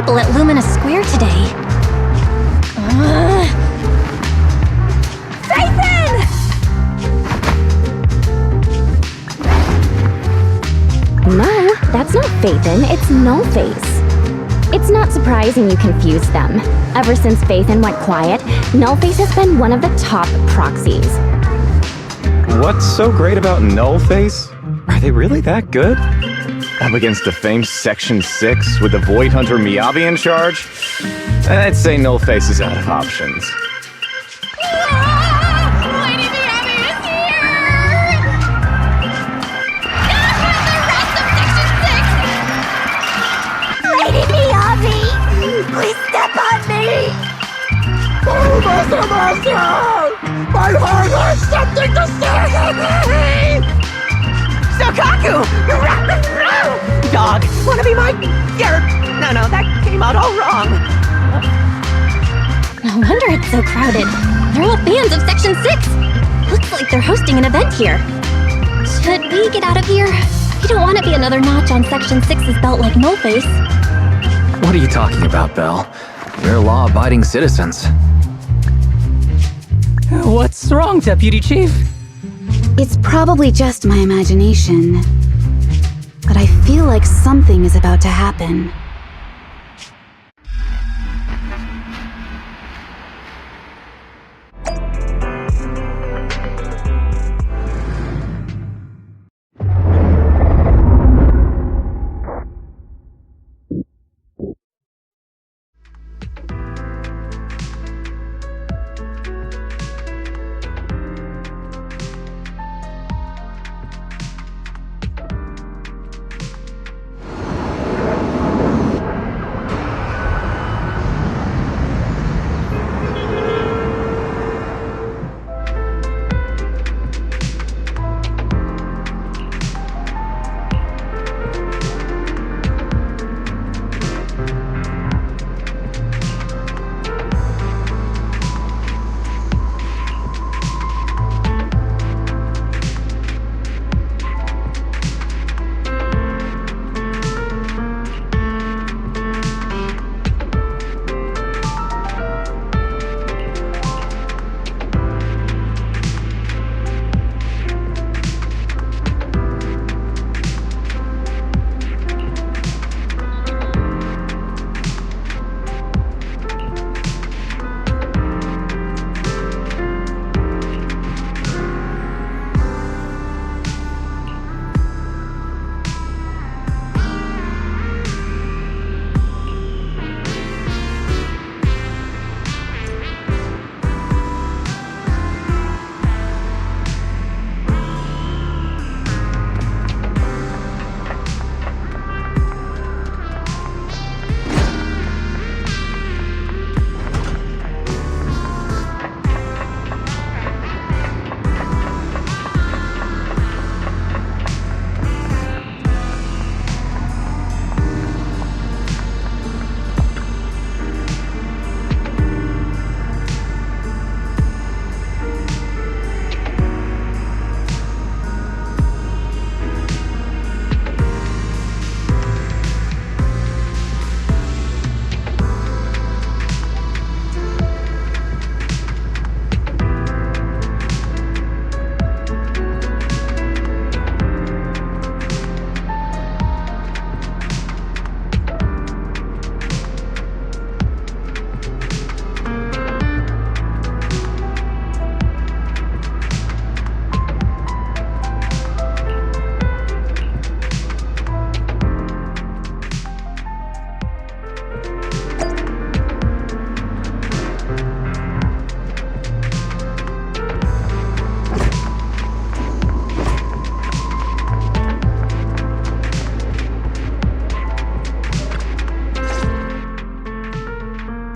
people at Lumina Square today. Faithin! No, that's not Faithin, it's Nullface. It's not surprising you confused them. Ever since Faithin went quiet, Nullface has been one of the top proxies. What's so great about Nullface? Are they really that good? Up against the famed Section 6 with the Void Hunter Miyabi in charge? I'd say Nullface is out of options. Lady Miyabi is here! The rest of Section 6! Lady Miyabi! Please step on me! Oh, Master! My heart has something to say! Sokaku! Dog, wanna be my... No, that came out all wrong. No wonder it's so crowded. They're all fans of Section 6! Looks like they're hosting an event here. Should we get out of here? We don't want to be another notch on Section 6's belt like Nullface. What are you talking about, Belle? We're law-abiding citizens. What's wrong, Deputy Chief? It's probably just my imagination, but I feel like something is about to happen.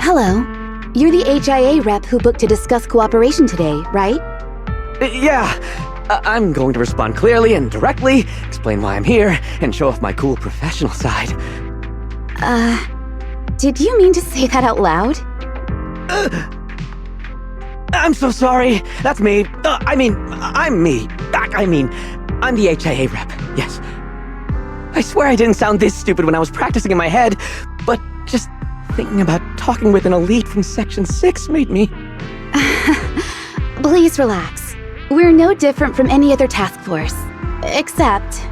Hello. You're the HIA rep who booked to discuss cooperation today, right? Yeah. I'm going to respond clearly and directly, explain why I'm here, and show off my cool professional side. Did you mean to say that out loud? I'm so sorry. That's me. I'm me. I'm the HIA rep. Yes. I swear I didn't sound this stupid when I was practicing in my head, but just thinking about talking with an elite from Section 6 made me... Please relax. We're no different from any other task force. Except...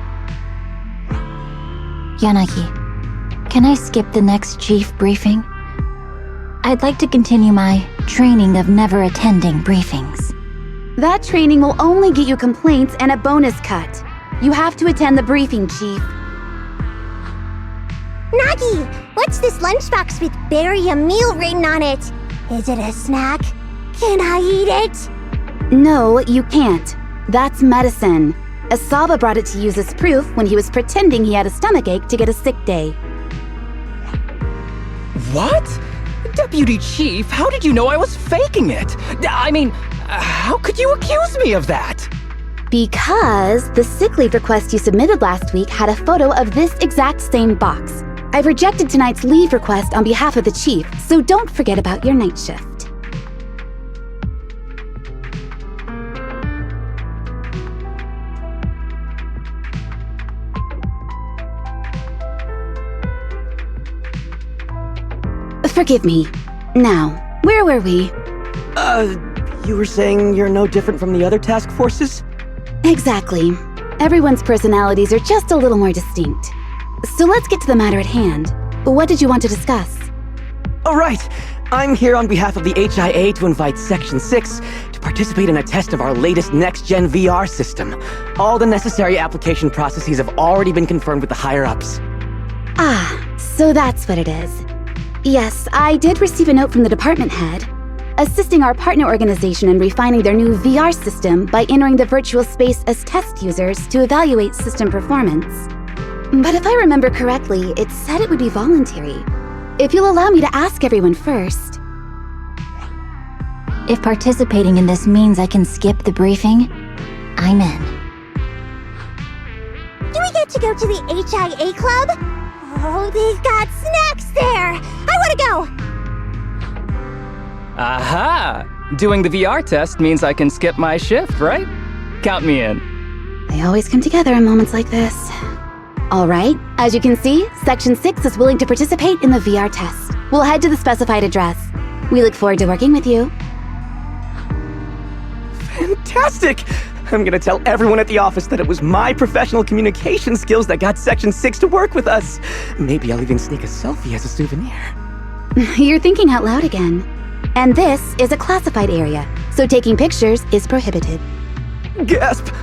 Yanagi, can I skip the next chief briefing? I'd like to continue my training of never attending briefings. that training will only get you complaints and a bonus cut. You have to attend the briefing, Chief. Nagi, what's this lunchbox with "bury a meal" written on it? Is it a snack? Can I eat it? No, you can't. That's medicine. Asaba brought it to use as proof when he was pretending he had a stomachache to get a sick day. What? Deputy Chief, how did you know I was faking it? I mean, how could you accuse me of that? Because the sick leave request you submitted last week had a photo of this exact same box. I've rejected tonight's leave request on behalf of the Chief, so don't forget about your night shift. Forgive me. Now, where were we? You were saying you're no different from the other task forces? Exactly. Everyone's personalities are just a little more distinct. So let's get to the matter at hand. What did you want to discuss? Oh, right. I'm here on behalf of the HIA to invite Section 6 to participate in a test of our latest next-gen VR system. All the necessary application processes have already been confirmed with the higher-ups. Ah, so that's what it is. Yes, I did receive a note from the department head, assisting our partner organization in refining their new VR system by entering the virtual space as test users to evaluate system performance. But if I remember correctly, it said it would be voluntary. If you'll allow me to ask everyone first. If participating in this means I can skip the briefing, I'm in. Do we get to go to the HIA club? Oh, they've got snacks there! I want to go! Aha! Doing the VR test means I can skip my shift, right? Count me in. They always come together in moments like this. All right, as you can see, Section 6 is willing to participate in the VR test. We'll head to the specified address. We look forward to working with you. Fantastic! I'm gonna tell everyone at the office that it was my professional communication skills that got Section 6 to work with us. Maybe I'll even sneak a selfie as a souvenir. You're thinking out loud again. And this is a classified area, so taking pictures is prohibited. Gasp!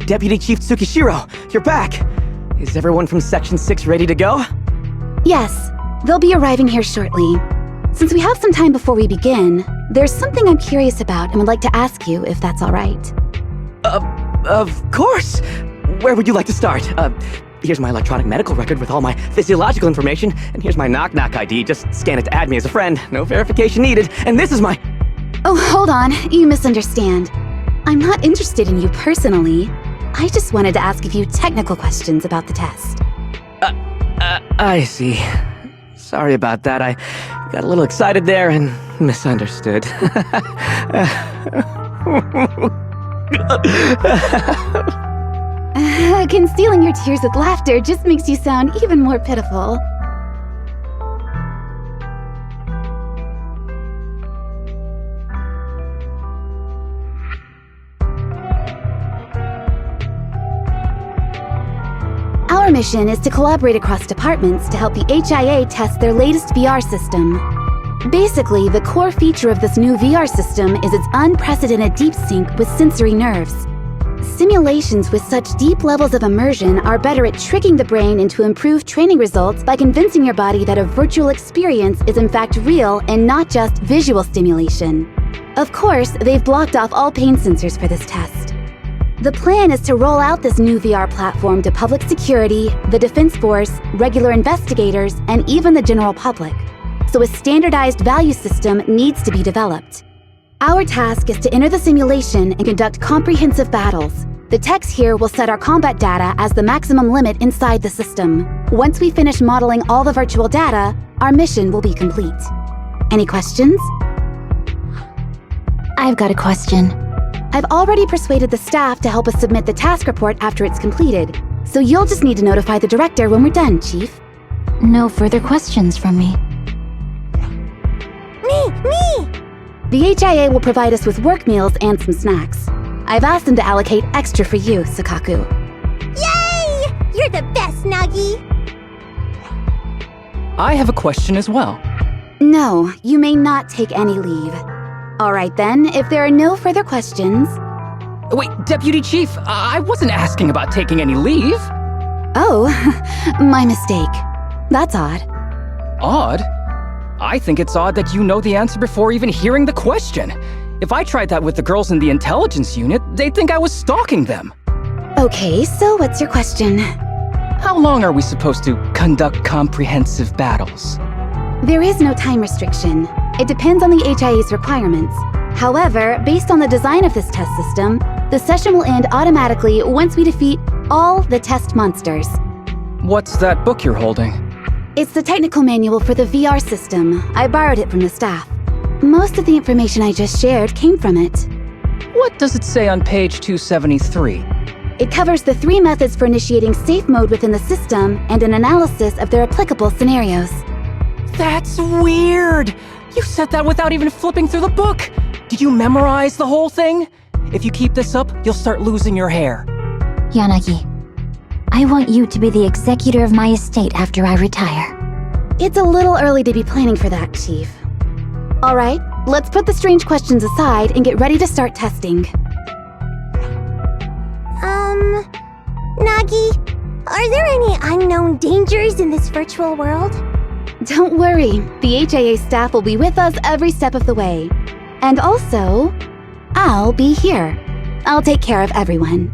Deputy Chief Tsukishiro, you're back! Is everyone from Section 6 ready to go? Yes, they'll be arriving here shortly. Since we have some time before we begin, there's something I'm curious about and would like to ask you if that's all right. Of course! Where would you like to start? Here's my electronic medical record with all my physiological information, and here's my knock-knock ID. Just scan it to add me as a friend. No verification needed. And this is my... Oh, hold on. You misunderstand. I'm not interested in you personally. I just wanted to ask a few technical questions about the test. I see. Sorry about that. I got a little excited there and misunderstood. Concealing your tears with laughter just makes you sound even more pitiful. Our mission is to collaborate across departments to help the HIA test their latest VR system. Basically, the core feature of this new VR system is its unprecedented deep sync with sensory nerves. Simulations with such deep levels of immersion are better at tricking the brain into improved training results by convincing your body that a virtual experience is in fact real and not just visual stimulation. Of course, they've blocked off all pain sensors for this test. The plan is to roll out this new VR platform to public security, the Defense Force, regular investigators, and even the general public. So a standardized value system needs to be developed. Our task is to enter the simulation and conduct comprehensive battles. The techs here will set our combat data as the maximum limit inside the system. Once we finish modeling all the virtual data, our mission will be complete. Any questions? I've got a question. I've already persuaded the staff to help us submit the task report after it's completed, so you'll just need to notify the director when we're done, Chief. No further questions from me. Me! The HIA will provide us with work meals and some snacks. I've asked them to allocate extra for you, Sakaku. Yay! You're the best, Nagi! I have a question as well. No, you may not take any leave. All right then, if there are no further questions... Wait, Deputy Chief, I wasn't asking about taking any leave. Oh, my mistake. That's odd. Odd? I think it's odd that you know the answer before even hearing the question. If I tried that with the girls in the intelligence unit, they'd think I was stalking them. Okay, so what's your question? How long are we supposed to conduct comprehensive battles? There is no time restriction. It depends on the HIA's requirements. However, based on the design of this test system, the session will end automatically once we defeat all the test monsters. What's that book you're holding? It's the technical manual for the VR system. I borrowed it from the staff. Most of the information I just shared came from it. What does it say on page 273? It covers the 3 methods for initiating safe mode within the system and an analysis of their applicable scenarios. That's weird! You said that without even flipping through the book! Did you memorize the whole thing? If you keep this up, you'll start losing your hair. Yanagi, I want you to be the executor of my estate after I retire. It's a little early to be planning for that, Chief. All right, let's put the strange questions aside and get ready to start testing. Nagi, are there any unknown dangers in this virtual world? Don't worry, the HIA staff will be with us every step of the way. And also, I'll be here. I'll take care of everyone.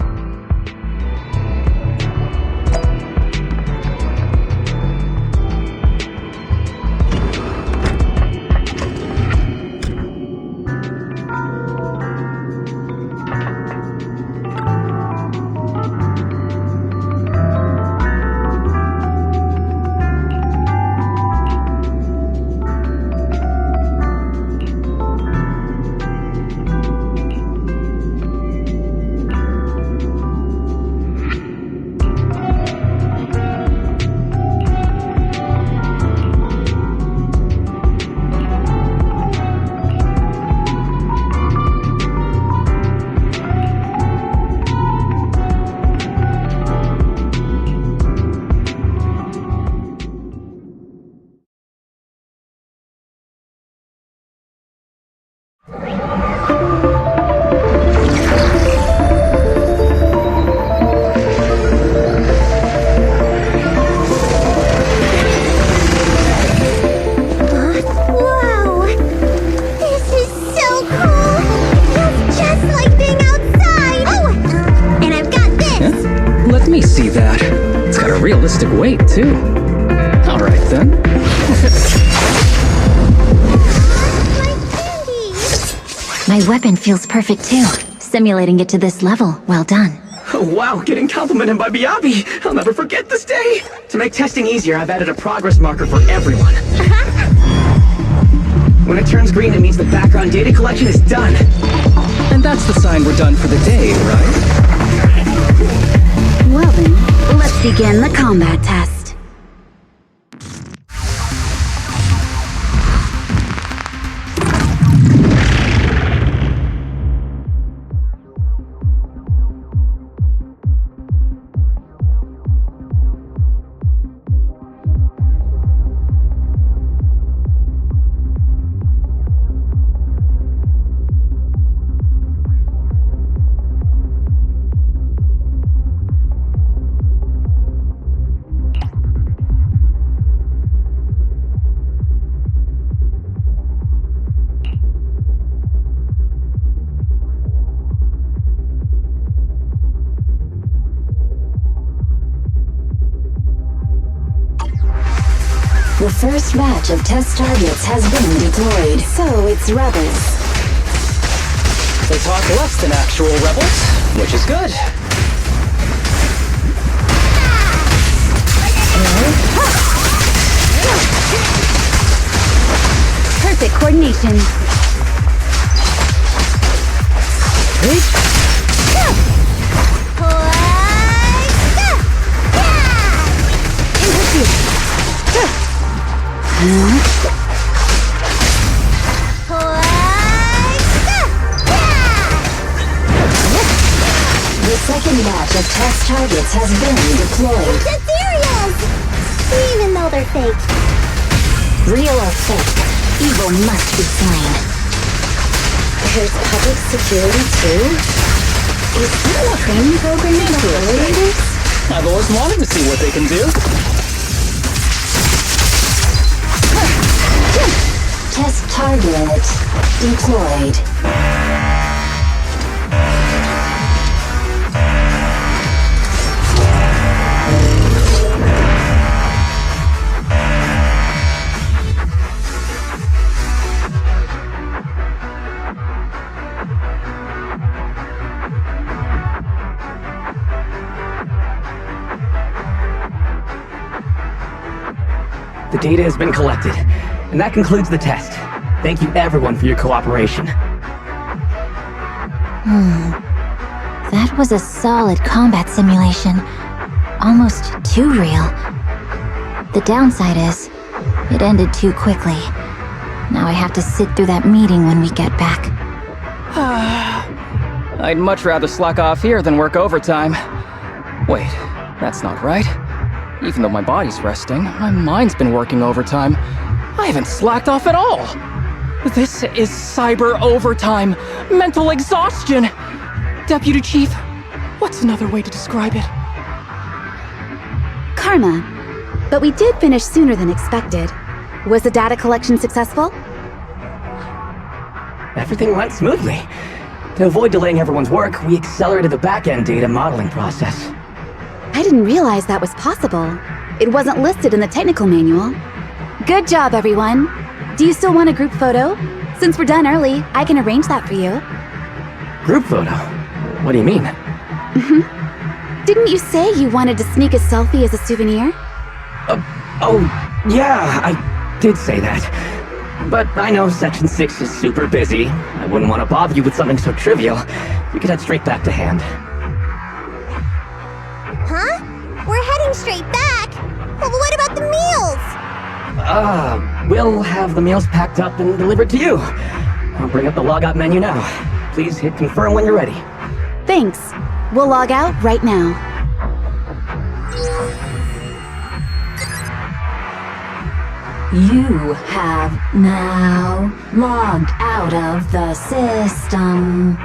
fantastic weight, too. Alright then. My weapon feels perfect too. Simulating it to this level, well done. Oh, wow, getting complimented by Miyabi! I'll never forget this day! To make testing easier, I've added a progress marker for everyone. When it turns green, it means the background data collection is done. And that's the sign we're done for the day, right? Well then, let's begin the combat test. The first batch of test targets has been deployed. So it's rebels. They talk less than actual rebels, which is good. Perfect coordination. The second batch of test targets has been deployed. The cereals! Even though they're fake. Real or fake, evil must be slain. There's public security too? Is that a training program for leaders? I've always wanted to see what they can do. Test target deployed. The data has been collected, and that concludes the test. Thank you everyone for your cooperation. That was a solid combat simulation. Almost too real. The downside is, it ended too quickly. Now I have to sit through that meeting when we get back. I'd much rather slack off here than work overtime. Wait, that's not right. Even though my body's resting, my mind's been working overtime. I haven't slacked off at all! This is cyber overtime! Mental exhaustion! Deputy Chief, what's another way to describe it? Karma. But we did finish sooner than expected. Was the data collection successful? Everything went smoothly. To avoid delaying everyone's work, we accelerated the back-end data modeling process. I didn't realize that was possible. It wasn't listed in the technical manual. Good job, everyone. Do you still want a group photo? Since we're done early, I can arrange that for you. Group photo? What do you mean? Didn't you say you wanted to sneak a selfie as a souvenir? Oh, yeah, I did say that. But I know Section 6 is super busy. I wouldn't want to bother you with something so trivial. You could head straight back to hand. Huh? We're heading straight back? Well, what about the meals? We'll have the meals packed up and delivered to you. I'll bring up the logout menu now. Please hit confirm when you're ready. Thanks. We'll log out right now. You have now logged out of the system.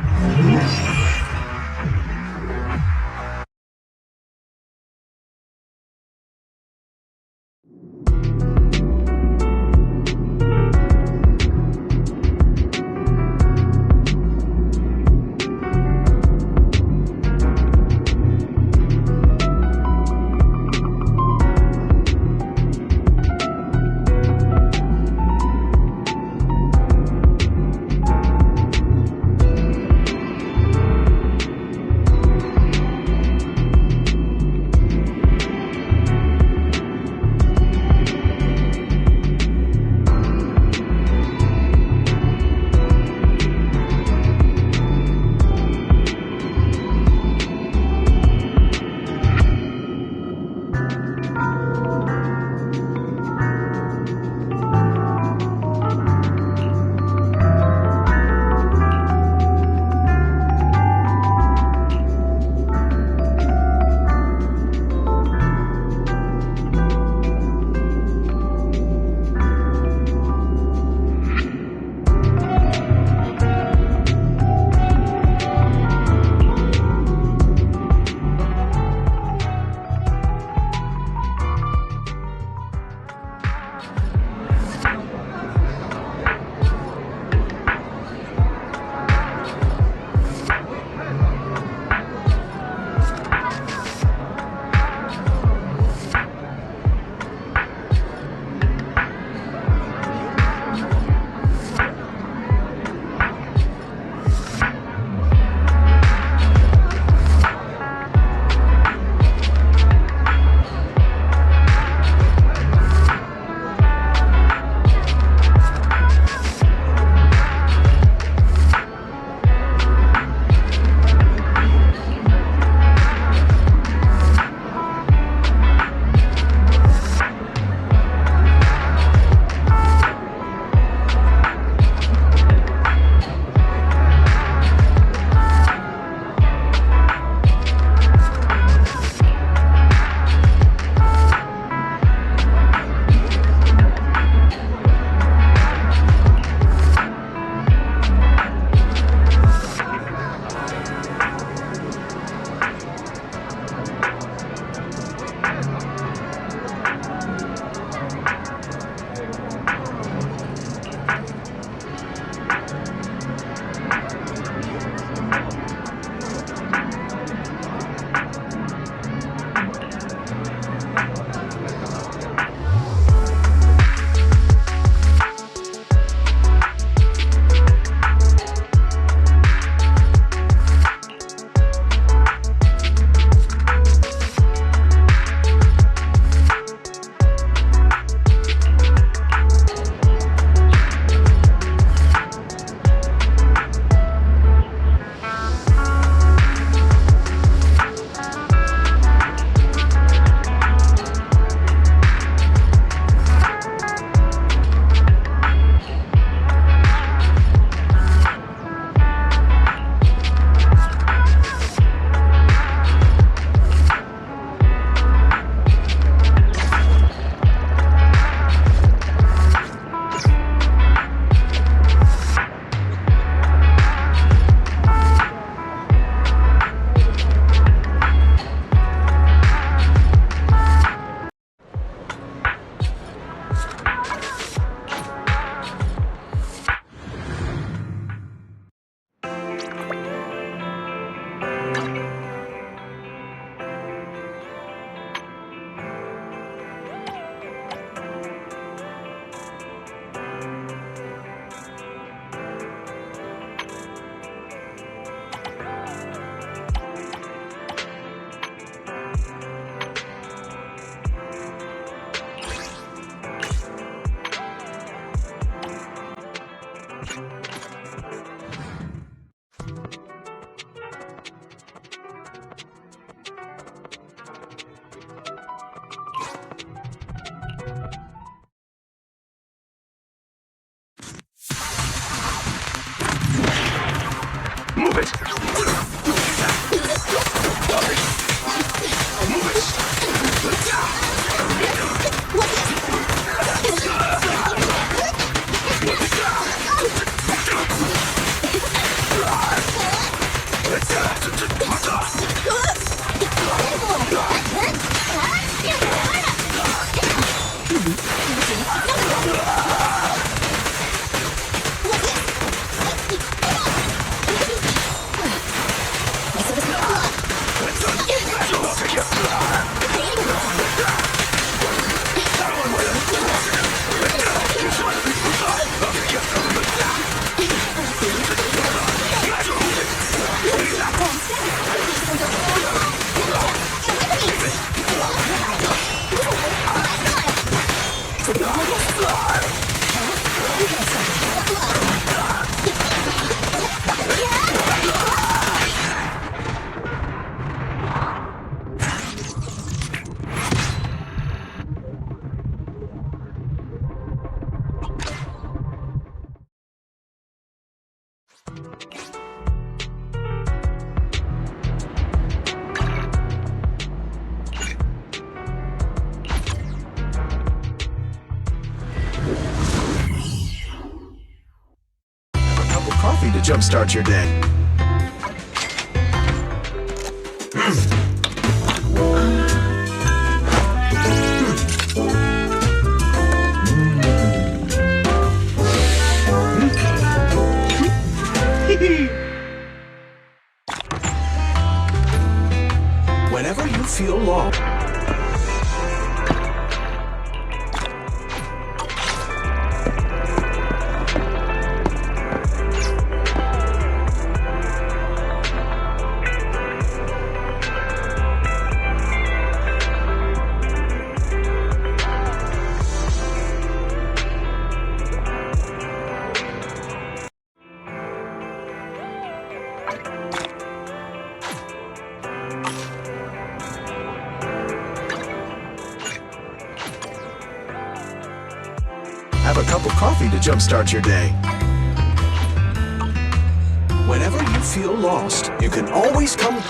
Coffee to jumpstart your day. Whenever you feel lost. Have a cup of coffee to jumpstart your day. Whenever you feel lost, you can always come...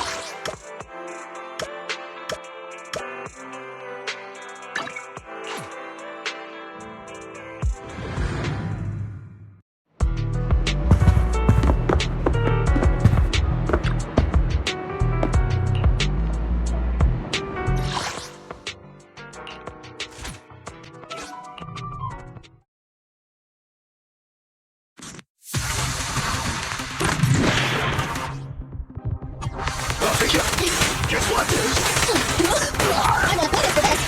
Guess what? I'm not better for this.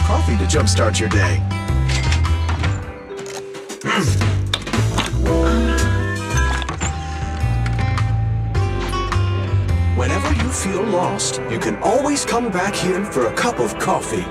Coffee to jumpstart your day. Whenever you feel lost, you can always come back here for a cup of coffee.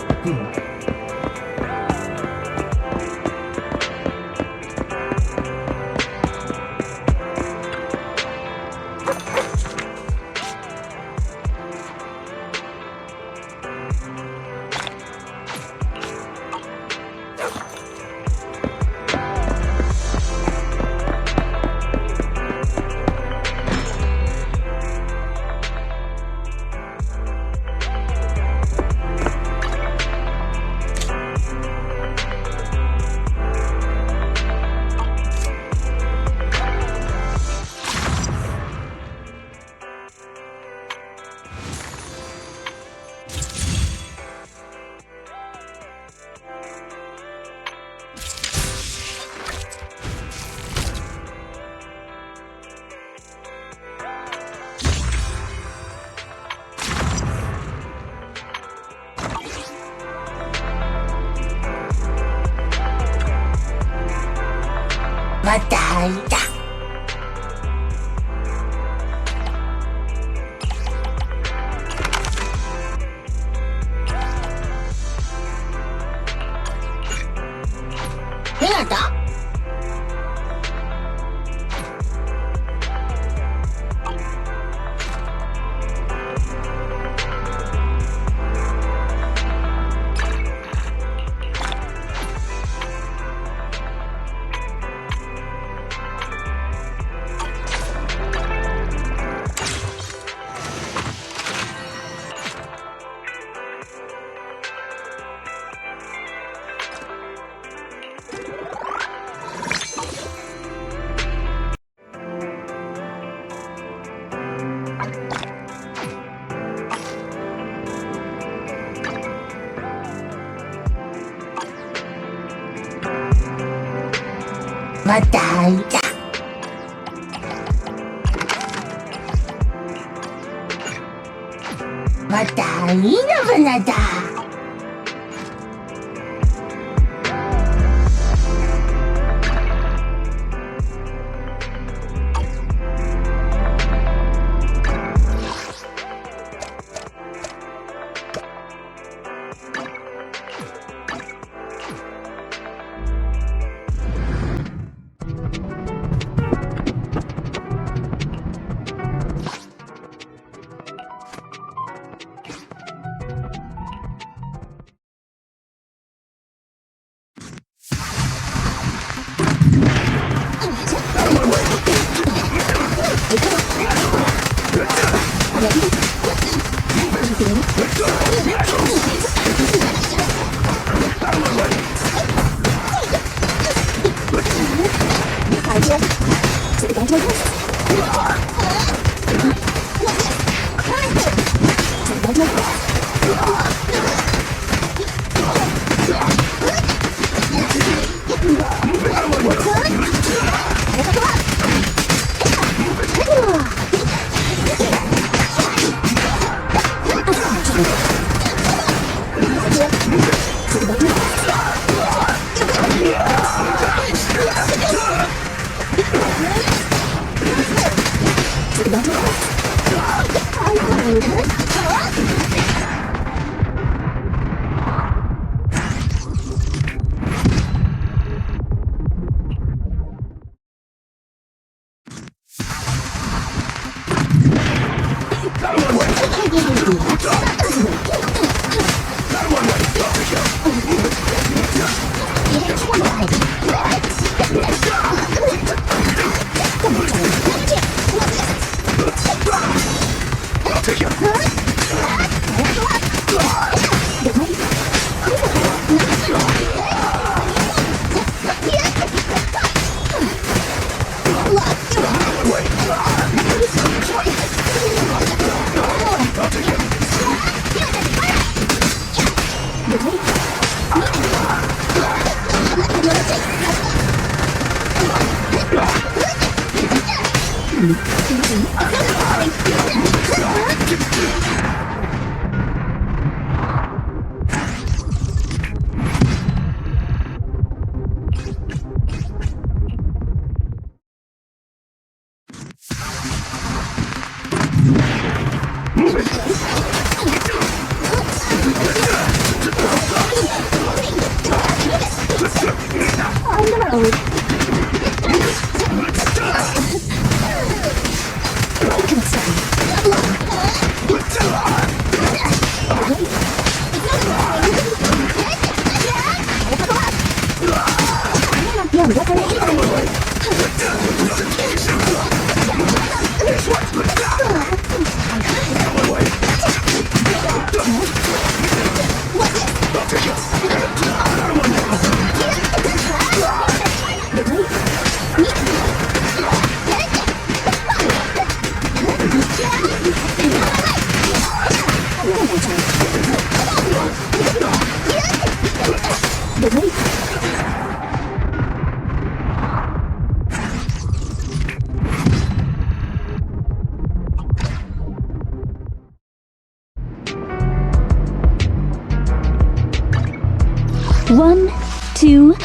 1, 2,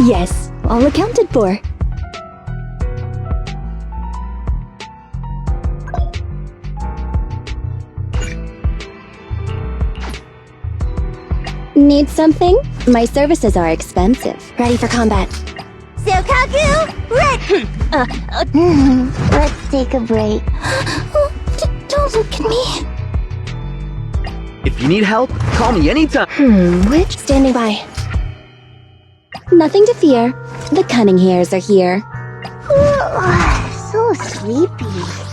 yes, all accounted for. Need something? My services are expensive. Ready for combat. Sokaku, red! Let's take a break. Don't look at me. If you need help, call me anytime. Which? Standing by. Nothing to fear. The cunning hairs are here. So sleepy.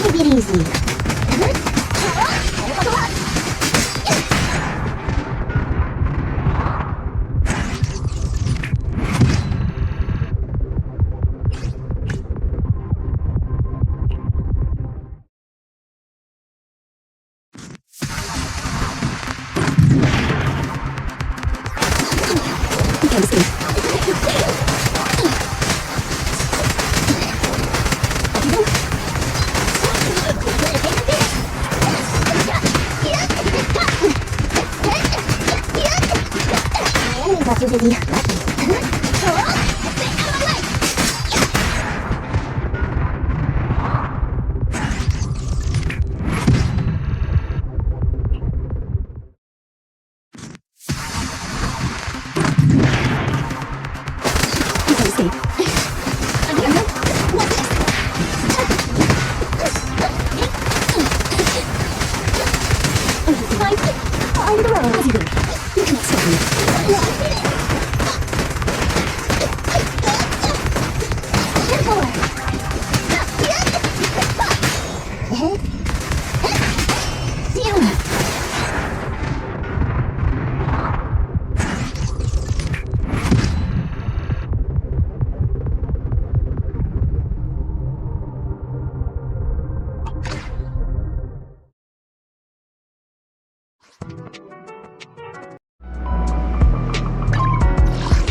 Take it easy. Not too busy.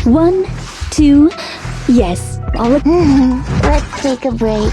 One, two, yes. All of Let's take a break.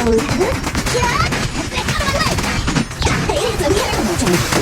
goes. Get out of my way! It's a terrible time.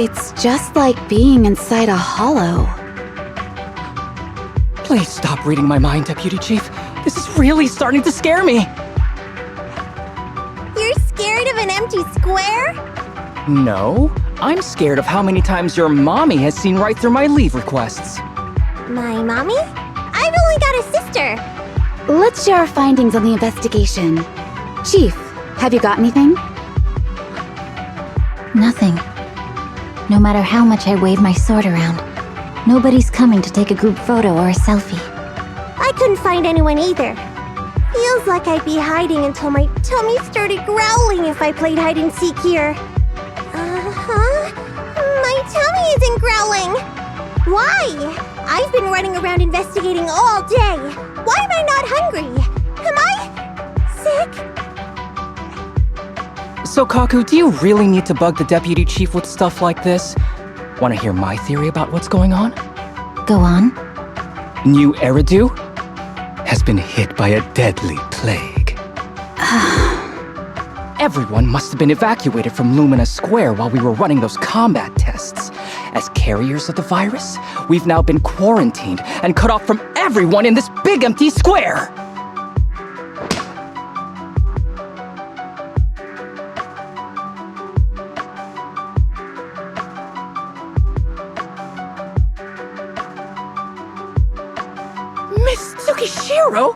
It's just like being inside a hollow. Please stop reading my mind, Deputy Chief. This is really starting to scare me. You're scared of an empty square? No, I'm scared of how many times your mommy has seen right through my leave requests. My mommy? I've only got a sister. Let's share our findings on the investigation. Chief, have you got anything? Nothing. No matter how much I wave my sword around, nobody's coming to take a group photo or a selfie. I couldn't find anyone either. Feels like I'd be hiding until my tummy started growling if I played hide and seek here. My tummy isn't growling. Why? I've been running around investigating all day. Why am I not hungry? Am I sick? So, Kaku, do you really need to bug the Deputy Chief with stuff like this? Want to hear my theory about what's going on? Go on. New Eridu has been hit by a deadly plague. Everyone must have been evacuated from Lumina Square while we were running those combat tests. As carriers of the virus, we've now been quarantined and cut off from everyone in this big empty square! Miss Tsukishiro?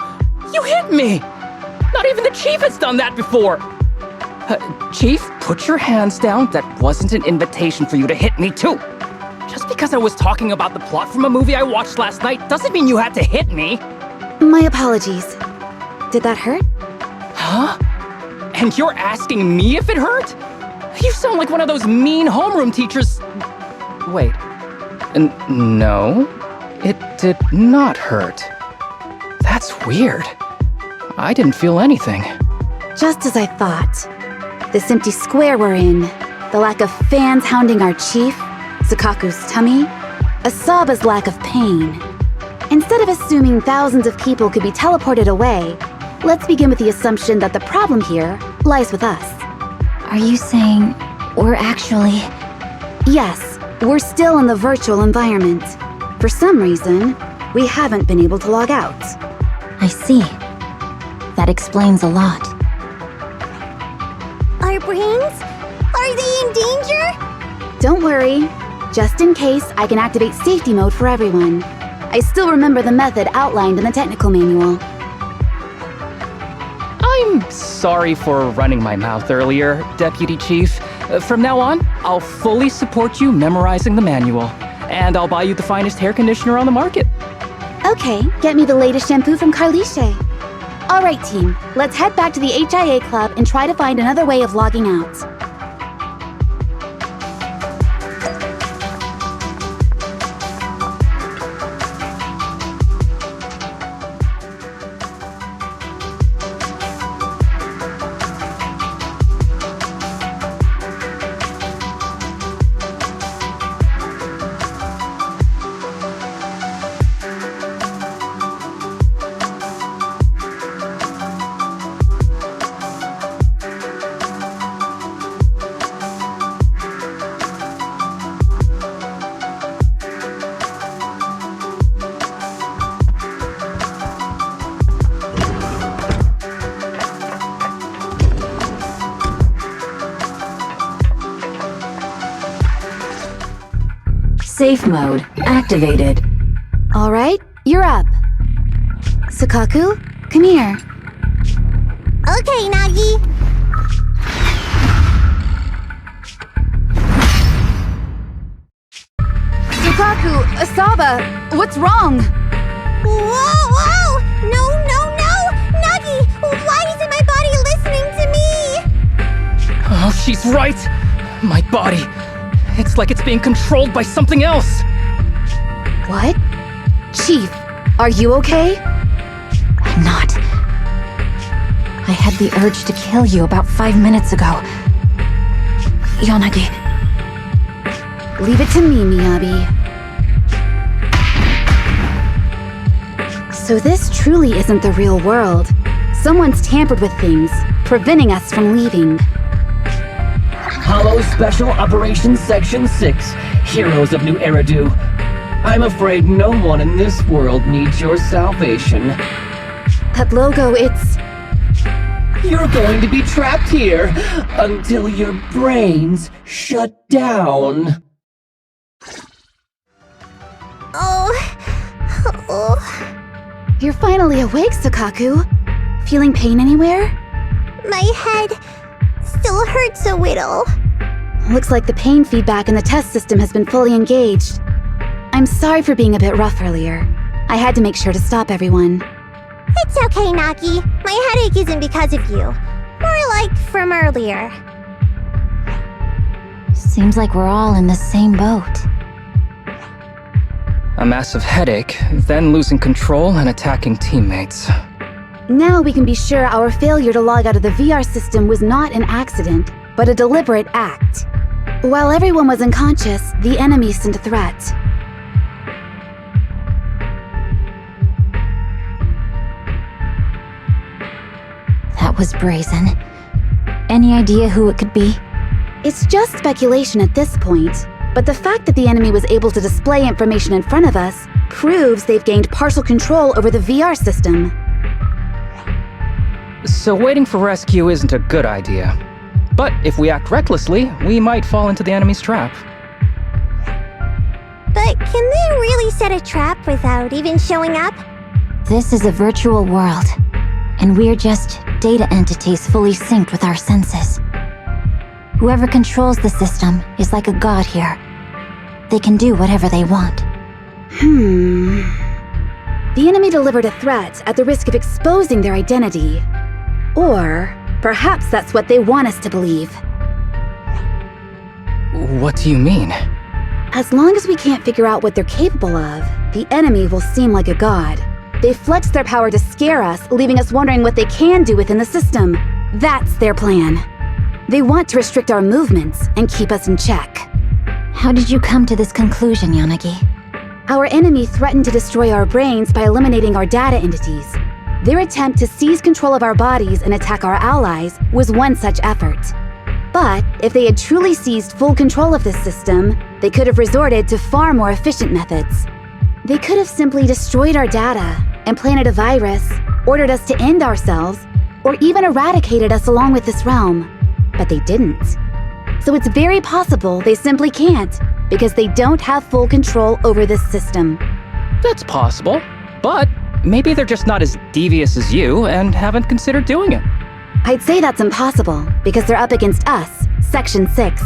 You hit me! Not even the Chief has done that before! Chief, put your hands down. That wasn't an invitation for you to hit me too. Just because I was talking about the plot from a movie I watched last night doesn't mean you had to hit me. My apologies. Did that hurt? Huh? And you're asking me if it hurt? You sound like one of those mean homeroom teachers. Wait. No, it did not hurt. That's weird. I didn't feel anything. Just as I thought. This empty square we're in, the lack of fans hounding our chief, Sukaku's tummy, Asaba's lack of pain. Instead of assuming thousands of people could be teleported away, let's begin with the assumption that the problem here lies with us. Are you saying we're actually... Yes, we're still in the virtual environment. For some reason, we haven't been able to log out. I see. That explains a lot. Our brains? Are they in danger? Don't worry. Just in case, I can activate safety mode for everyone. I still remember the method outlined in the technical manual. I'm sorry for running my mouth earlier, Deputy Chief. From now on, I'll fully support you memorizing the manual. And I'll buy you the finest hair conditioner on the market. Okay, get me the latest shampoo from Carliche. All right, team, let's head back to the HIA Club and try to find another way of logging out. Safe mode activated. All right, you're up. Sukaku, come here. Okay, Nagi. Sukaku, Asaba, what's wrong? Whoa! No! Nagi, why isn't my body listening to me? Oh, she's right! My body. It's like it's being controlled by something else! What? Chief, are you okay? I'm not. I had the urge to kill you about 5 minutes ago. Yanagi. Leave it to me, Miyabi. So this truly isn't the real world. Someone's tampered with things, preventing us from leaving. Hollow Special Operations Section 6, Heroes of New Eridu. I'm afraid no one in this world needs your salvation. That logo, it's... You're going to be trapped here until your brains shut down. Oh. You're finally awake, Sukaku. Feeling pain anywhere? My head still hurts a little. Looks like the pain feedback in the test system has been fully engaged. I'm sorry for being a bit rough earlier. I had to make sure to stop everyone. It's okay, Nagi. My headache isn't because of you. More like from earlier. Seems like we're all in the same boat. A massive headache, then losing control and attacking teammates. Now we can be sure our failure to log out of the VR system was not an accident, but a deliberate act. While everyone was unconscious, the enemy sent a threat. That was brazen. Any idea who it could be? It's just speculation at this point, but the fact that the enemy was able to display information in front of us proves they've gained partial control over the VR system. So waiting for rescue isn't a good idea. But if we act recklessly, we might fall into the enemy's trap. But can they really set a trap without even showing up? This is a virtual world, and we're just data entities fully synced with our senses. Whoever controls the system is like a god here. They can do whatever they want. The enemy delivered a threat at the risk of exposing their identity. Or perhaps that's what they want us to believe. What do you mean? As long as we can't figure out what they're capable of, the enemy will seem like a god. They flex their power to scare us, leaving us wondering what they can do within the system. That's their plan. They want to restrict our movements and keep us in check. How did you come to this conclusion, Yanagi? Our enemy threatened to destroy our brains by eliminating our data entities. Their attempt to seize control of our bodies and attack our allies was one such effort. But if they had truly seized full control of this system, they could have resorted to far more efficient methods. They could have simply destroyed our data, implanted a virus, ordered us to end ourselves, or even eradicated us along with this realm. But they didn't. So it's very possible they simply can't, because they don't have full control over this system. That's possible, but maybe they're just not as devious as you and haven't considered doing it. I'd say that's impossible, because they're up against us, Section 6.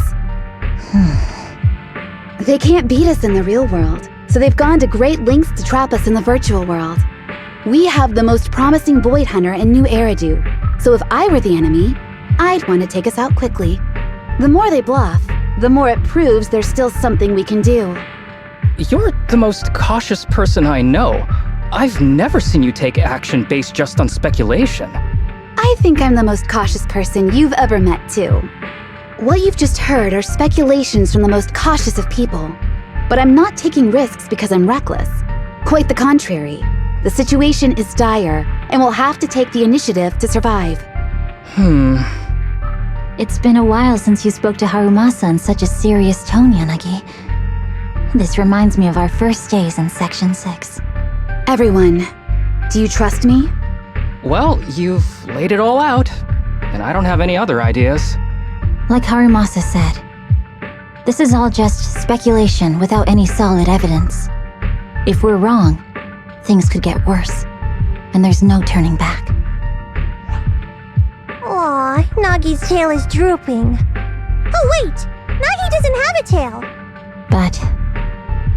They can't beat us in the real world, so they've gone to great lengths to trap us in the virtual world. We have the most promising Void Hunter in New Eridu, so if I were the enemy, I'd want to take us out quickly. The more they bluff, the more it proves there's still something we can do. You're the most cautious person I know. I've never seen you take action based just on speculation. I think I'm the most cautious person you've ever met, too. What you've just heard are speculations from the most cautious of people. But I'm not taking risks because I'm reckless. Quite the contrary. The situation is dire, and we'll have to take the initiative to survive. It's been a while since you spoke to Harumasa in such a serious tone, Yanagi. This reminds me of our first days in Section 6. Everyone, do you trust me? Well, you've laid it all out, and I don't have any other ideas. Like Harumasa said, this is all just speculation without any solid evidence. If we're wrong, things could get worse, and there's no turning back. Aw, Nagi's tail is drooping. Oh wait! Nagi doesn't have a tail! But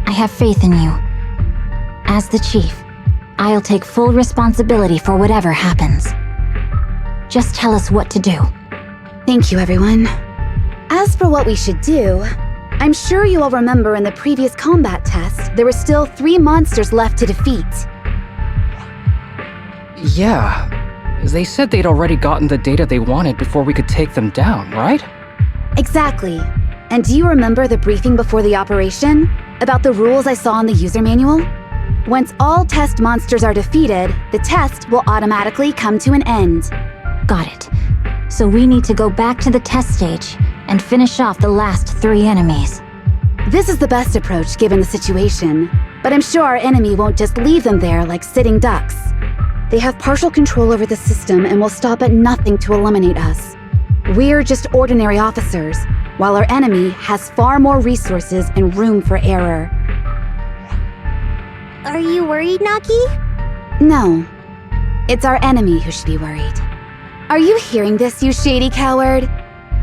I have faith in you. As the chief, I'll take full responsibility for whatever happens. Just tell us what to do. Thank you, everyone. As for what we should do, I'm sure you all remember in the previous combat test, there were still 3 monsters left to defeat. Yeah. They said they'd already gotten the data they wanted before we could take them down, right? Exactly. And do you remember the briefing before the operation? About the rules I saw in the user manual? Once all test monsters are defeated, the test will automatically come to an end. Got it. So we need to go back to the test stage and finish off the last 3 enemies. This is the best approach given the situation, but I'm sure our enemy won't just leave them there like sitting ducks. They have partial control over the system and will stop at nothing to eliminate us. We're just ordinary officers, while our enemy has far more resources and room for error. Are you worried, Naki? No. It's our enemy who should be worried. Are you hearing this, you shady coward?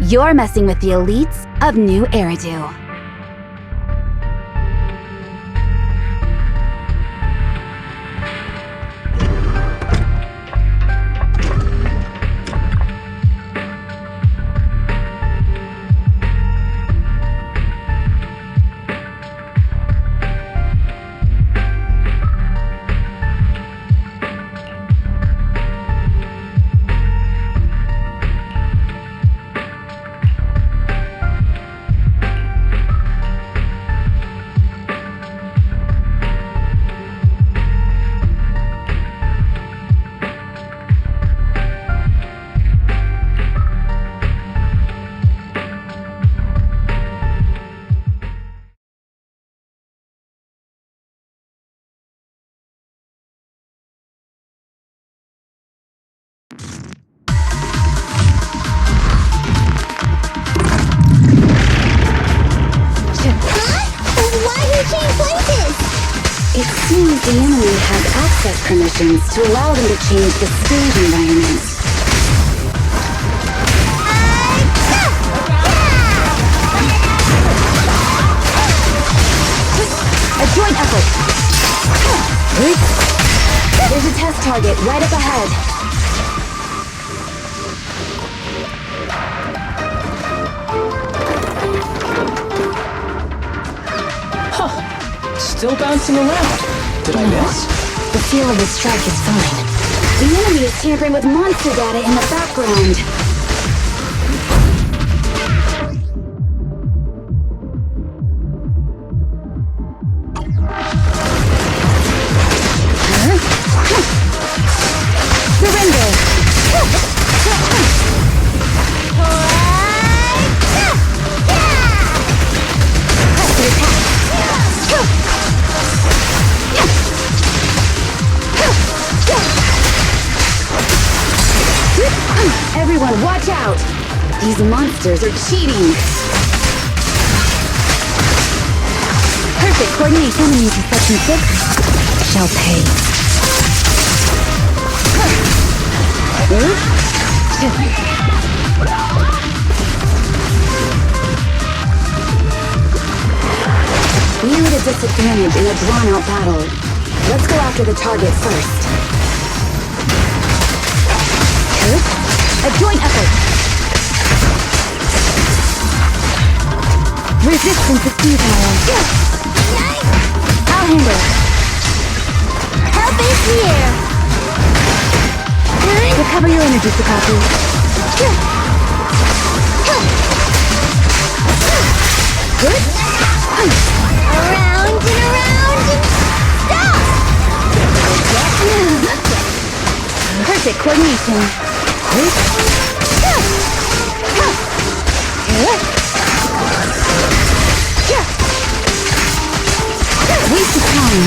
You're messing with the elites of New Eridu. It seems the enemy has access permissions to allow them to change the stage environment. A joint effort! There's a test target right up ahead. Still bouncing around. Did I miss? The feel of the strike is fine. The enemy is tampering with monster data in the background. Everyone, watch out! These monsters are cheating! Perfect coordination. Enemies in Section 6 shall pay. We're at a disadvantage in a drawn-out battle. Let's go after the target first. A joint effort! Resistance is futile. I'll handle it. Help is here! Recover your energy, Sakaku. Good? Around and around and stop! Perfect coordination. Waste of time.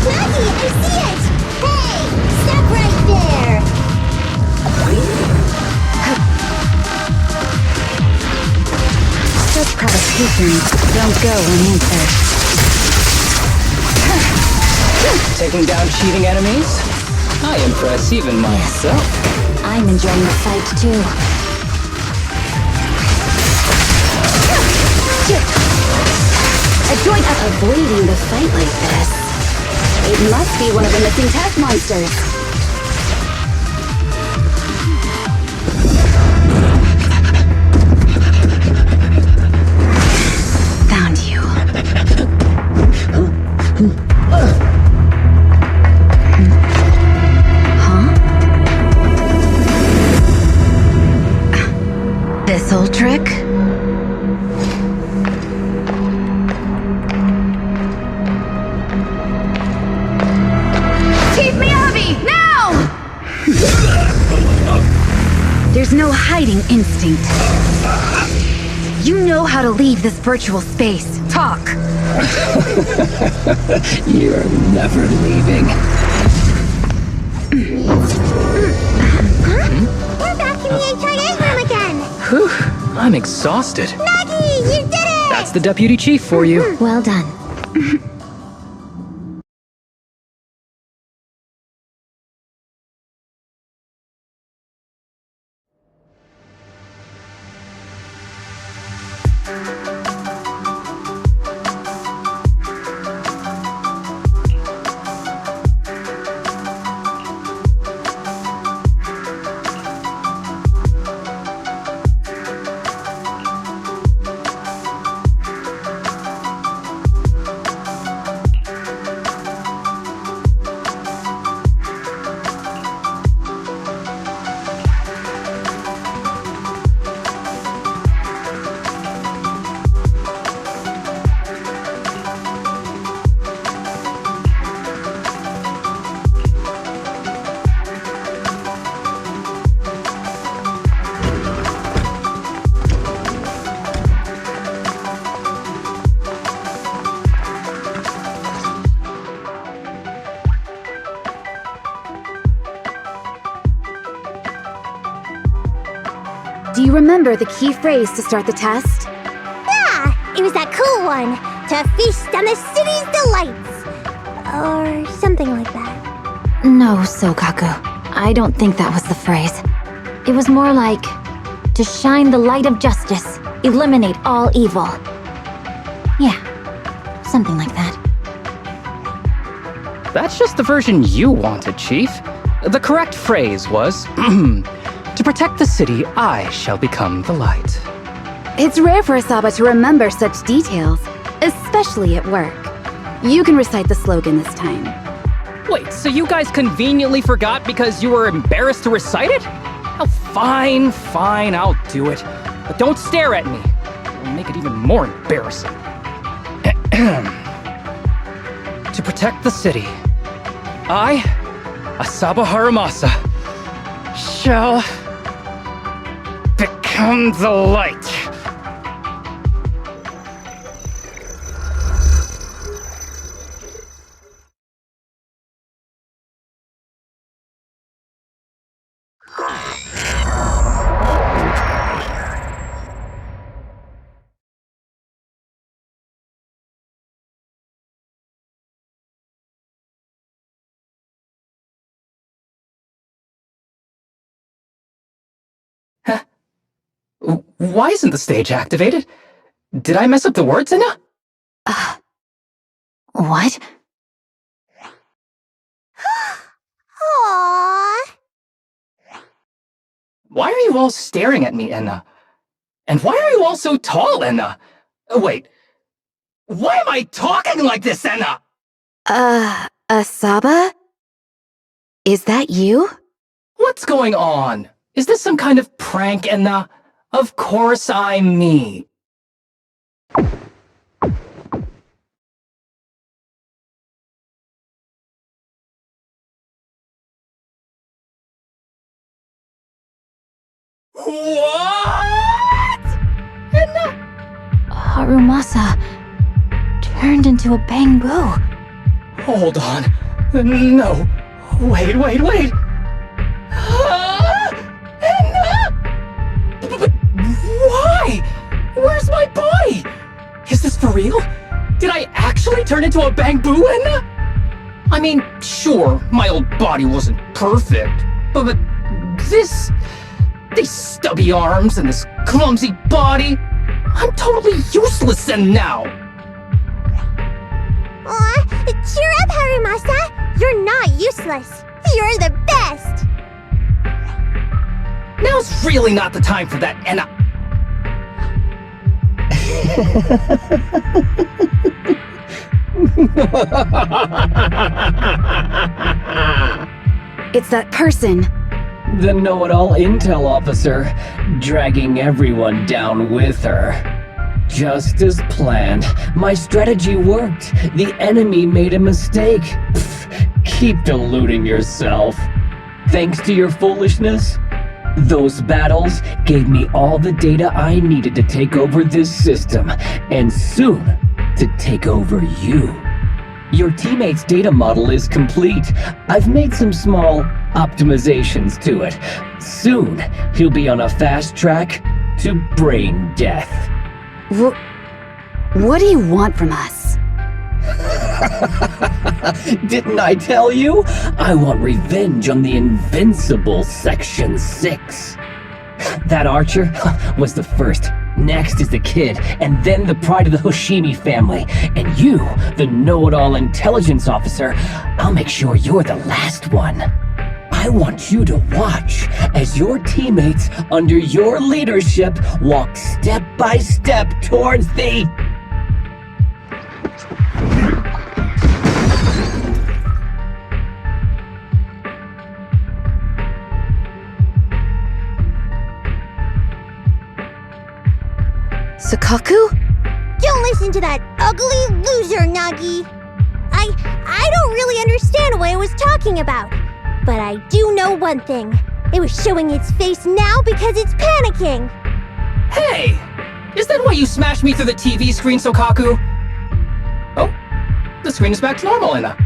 Naki, I see it! Hey! Step right there! Such provocations don't go unanswered. Taking down cheating enemies? I impress even myself. I'm enjoying the fight too. A joint up avoiding the fight like this. It must be one of the missing test monsters. Found you. Huh? no hiding instinct. You know how to leave this virtual space. Talk. You're never leaving. We're back in the HIA room again! Whew, I'm exhausted. Maggie, you did it! That's the deputy chief for you. Well done. Do you remember the key phrase to start the test? Yeah, it was that cool one. To feast on the city's delights. Or something like that. No, Sokaku. I don't think that was the phrase. It was more like, to shine the light of justice, eliminate all evil. Yeah, something like that. That's just the version you wanted, Chief. The correct phrase was, to protect the city, I shall become the light. It's rare for Asaba to remember such details, especially at work. You can recite the slogan this time. Wait, so you guys conveniently forgot because you were embarrassed to recite it? Oh, fine, I'll do it. But don't stare at me. It'll make it even more embarrassing. To protect the city, I, Asaba Haramasa, shall become the light. Why isn't the stage activated? Did I mess up the words, Anna? What? Aww. Why are you all staring at me, Enna? And why are you all so tall, Enna? Wait, why am I talking like this, Enna? Asaba? Is that you? What's going on? Is this some kind of prank, Enna? Of course I'm me. What? Enna? Harumasa turned into a bamboo. Hold on. No. Wait. Enna? But why? Where's my body? Is this for real? Did I actually turn into a bamboo, Enna? I mean, sure, my old body wasn't perfect, but these stubby arms and this clumsy body, I'm totally useless now. Aw, cheer up, Harumasa. You're not useless. You're the best. Now's really not the time for that, Enna. It's that person. The know-it-all intel officer, dragging everyone down with her. Just as planned. My strategy worked. The enemy made a mistake. Pfft, keep deluding yourself. Thanks to your foolishness, Those battles gave me all the data I needed to take over this system, and soon to take over you. Your teammate's data model is complete. I've made some small optimizations to it. Soon, he'll be on a fast track to brain death. What do you want from us? Didn't I tell you? I want revenge on the invincible Section 6. That archer was the first. Next is the kid, and then the pride of the Hoshimi family. And you, the know-it-all intelligence officer, I'll make sure you're the last one. I want you to watch as your teammates under your leadership walk step by step towards the... Sakaku? Don't listen to that ugly loser, Nagi. I don't really understand what it was talking about. But I do know one thing. It was showing its face now because it's panicking. Hey! Is that why you smashed me through the TV screen, Sokaku? Oh, the screen is back to normal, Anna.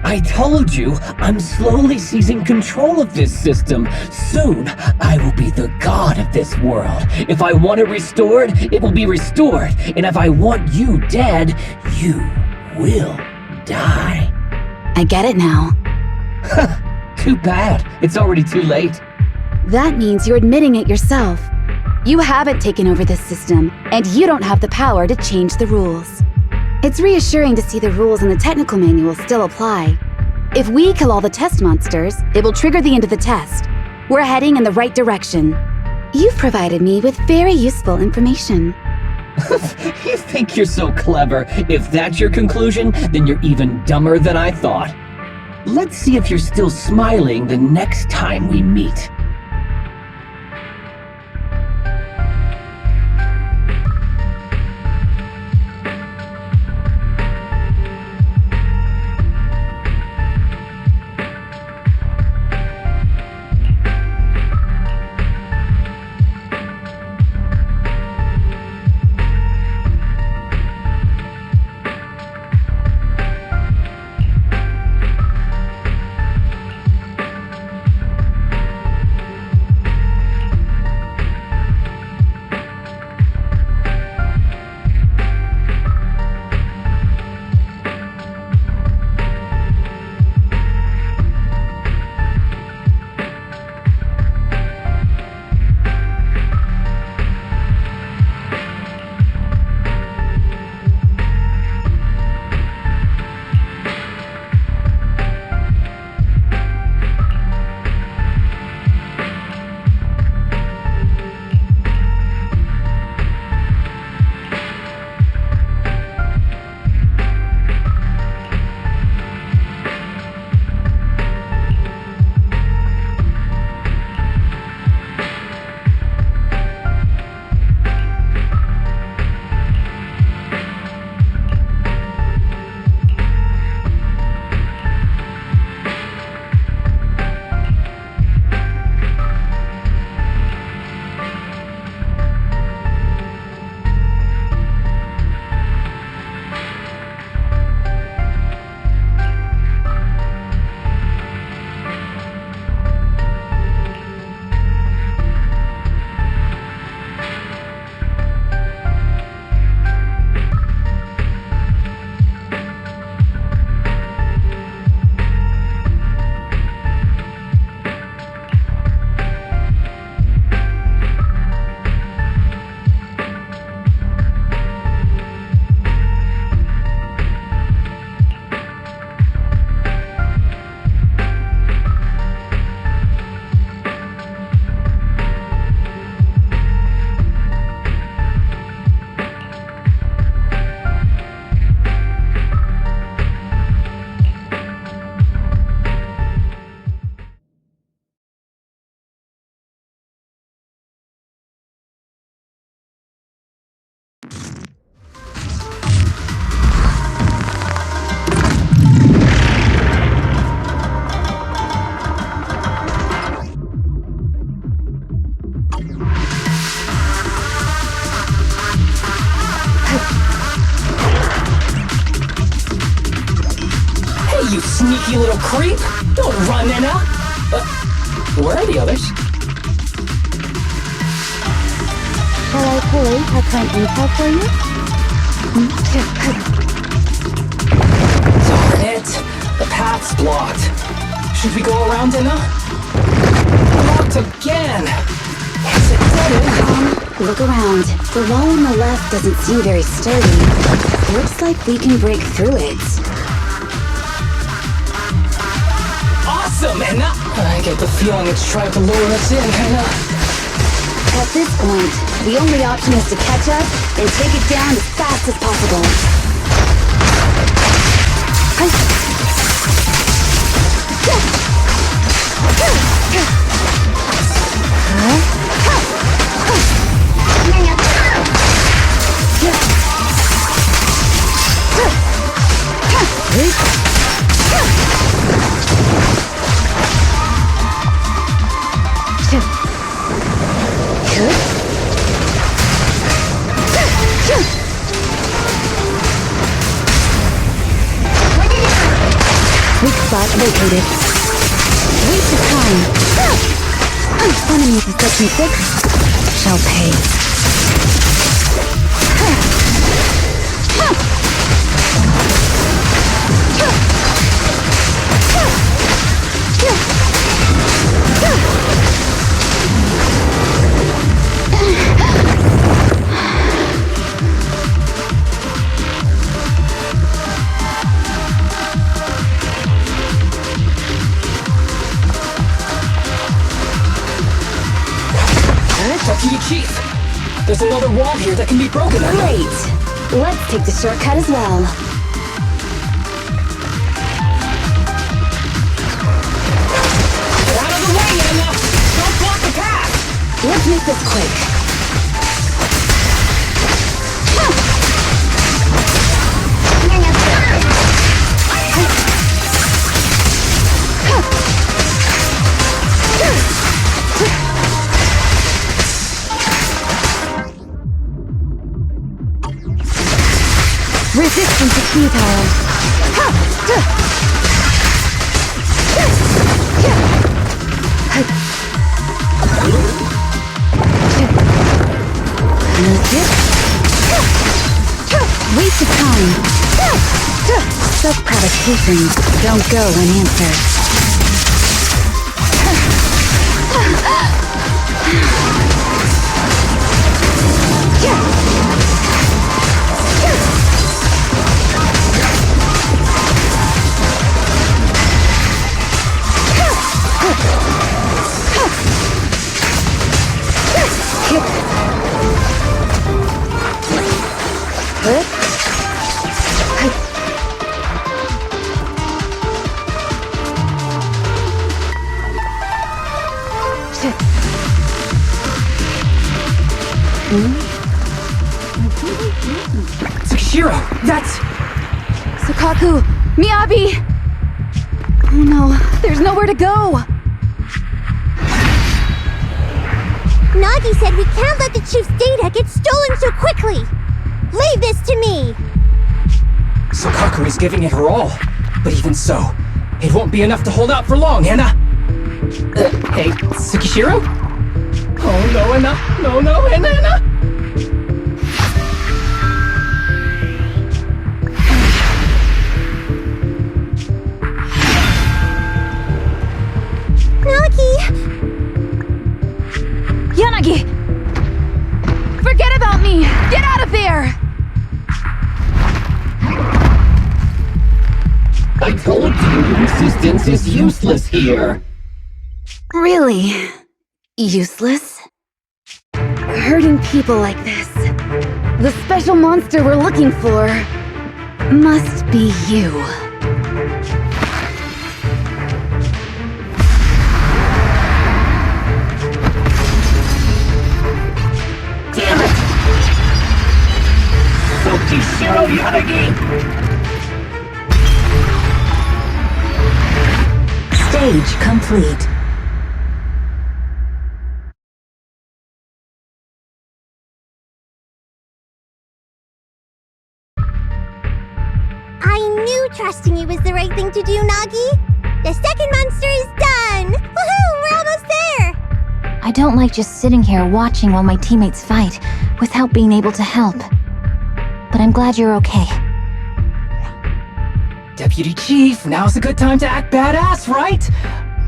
I told you, I'm slowly seizing control of this system. Soon, I will be the god of this world. If I want it restored, it will be restored. And if I want you dead, you will die. I get it now. Too bad. It's already too late. That means you're admitting it yourself. You haven't taken over this system, and you don't have the power to change the rules. It's reassuring to see the rules in the technical manual still apply. If we kill all the test monsters, it will trigger the end of the test. We're heading in the right direction. You've provided me with very useful information. You think you're so clever. If that's your conclusion, then you're even dumber than I thought. Let's see if you're still smiling the next time we meet. sneaky little creep! Don't run, Nina! Where are the others? Shall I collate our current intel for you? Darn it! The path's blocked. Should we go around, Nina? Blocked again! Is it dead end? Look around. The wall on the left doesn't seem very sturdy. Looks like we can break through it. Awesome, Nina! I get the feeling it's trying to lure us in, Nina. At this point, the only option is to catch up and take it down as fast as possible. Weak spot vacated. Waste of time. Enemies of Section 6 shall pay. Deputy Chief, there's another wall here that can be broken. Great! Let's take the shortcut as well. Get out of the way, Anna! Don't block the path! Let's make this quick. Resistance is futile. Waste of time. Self-provocations don't go unanswered. Zzzero, that's... Sukaku! Miyabi! Oh no, there's nowhere to go! Nagi said we can't let the chief's data get stolen so quickly! Leave this to me! Sukaku is giving it her all. But even so, it won't be enough to hold out for long, Anna! Hey, Tsukishiro? Oh no, Anna! No, Anna! Yanagi! Forget about me! Get out of there! I told you resistance is useless here. Really? Useless? Hurting people like this. The special monster we're looking for must be you. Damn it! Zero Yanagi! Stage complete. I knew knew trusting you was the right thing to do, Nagi. The second monster is done! Woohoo! We're almost there! I don't like just sitting here watching while my teammates fight without being able to help. But I'm glad you're okay. Deputy Chief, now's a good time to act badass, right?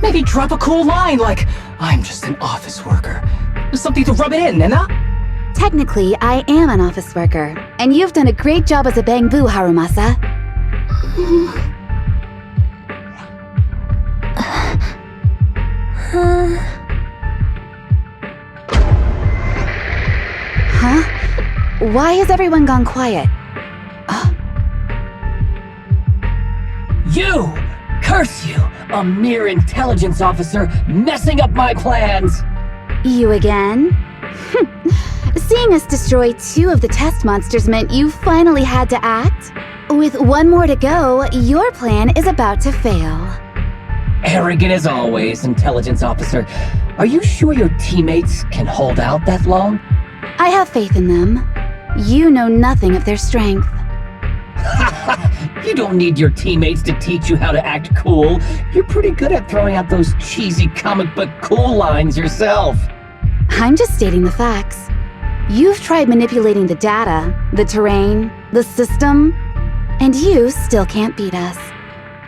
Maybe drop a cool line like, I'm just an office worker. Something to rub it in, Nena? Technically, I am an office worker, and you've done a great job as a bamboo, Harumasa. Huh? Why has everyone gone quiet? You! Curse you! A mere intelligence officer messing up my plans! You again? Seeing us destroy 2 of the test monsters meant you finally had to act? With 1 more to go, your plan is about to fail. Arrogant as always, intelligence officer. Are you sure your teammates can hold out that long? I have faith in them. You know nothing of their strength. You don't need your teammates to teach you how to act cool. You're pretty good at throwing out those cheesy comic book cool lines yourself. I'm just stating the facts. You've tried manipulating the data, the terrain, the system, and you still can't beat us.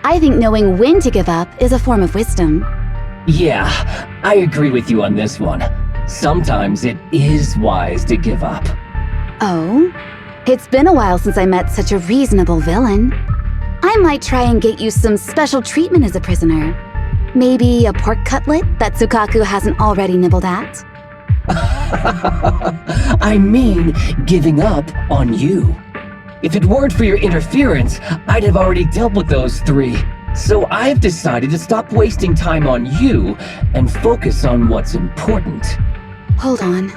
I think knowing when to give up is a form of wisdom. Yeah, I agree with you on this one. Sometimes it is wise to give up. Oh? It's been a while since I met such a reasonable villain. I might try and get you some special treatment as a prisoner. Maybe a pork cutlet that Tsukaku hasn't already nibbled at? I mean, giving up on you. If it weren't for your interference, I'd have already dealt with those 3. So I've decided to stop wasting time on you and focus on what's important. Hold on.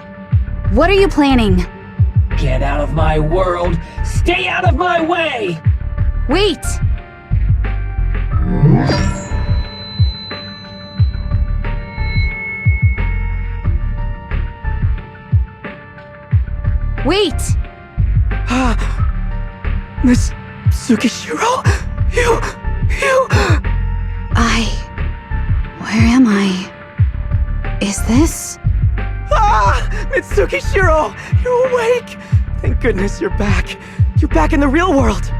What are you planning? Get out of my world! Stay out of my way! Wait! Wait! Miss Tsukishiro? You... Where am I? Is this? Mitsukishiro! You're awake! Thank goodness you're back. You're back in the real world!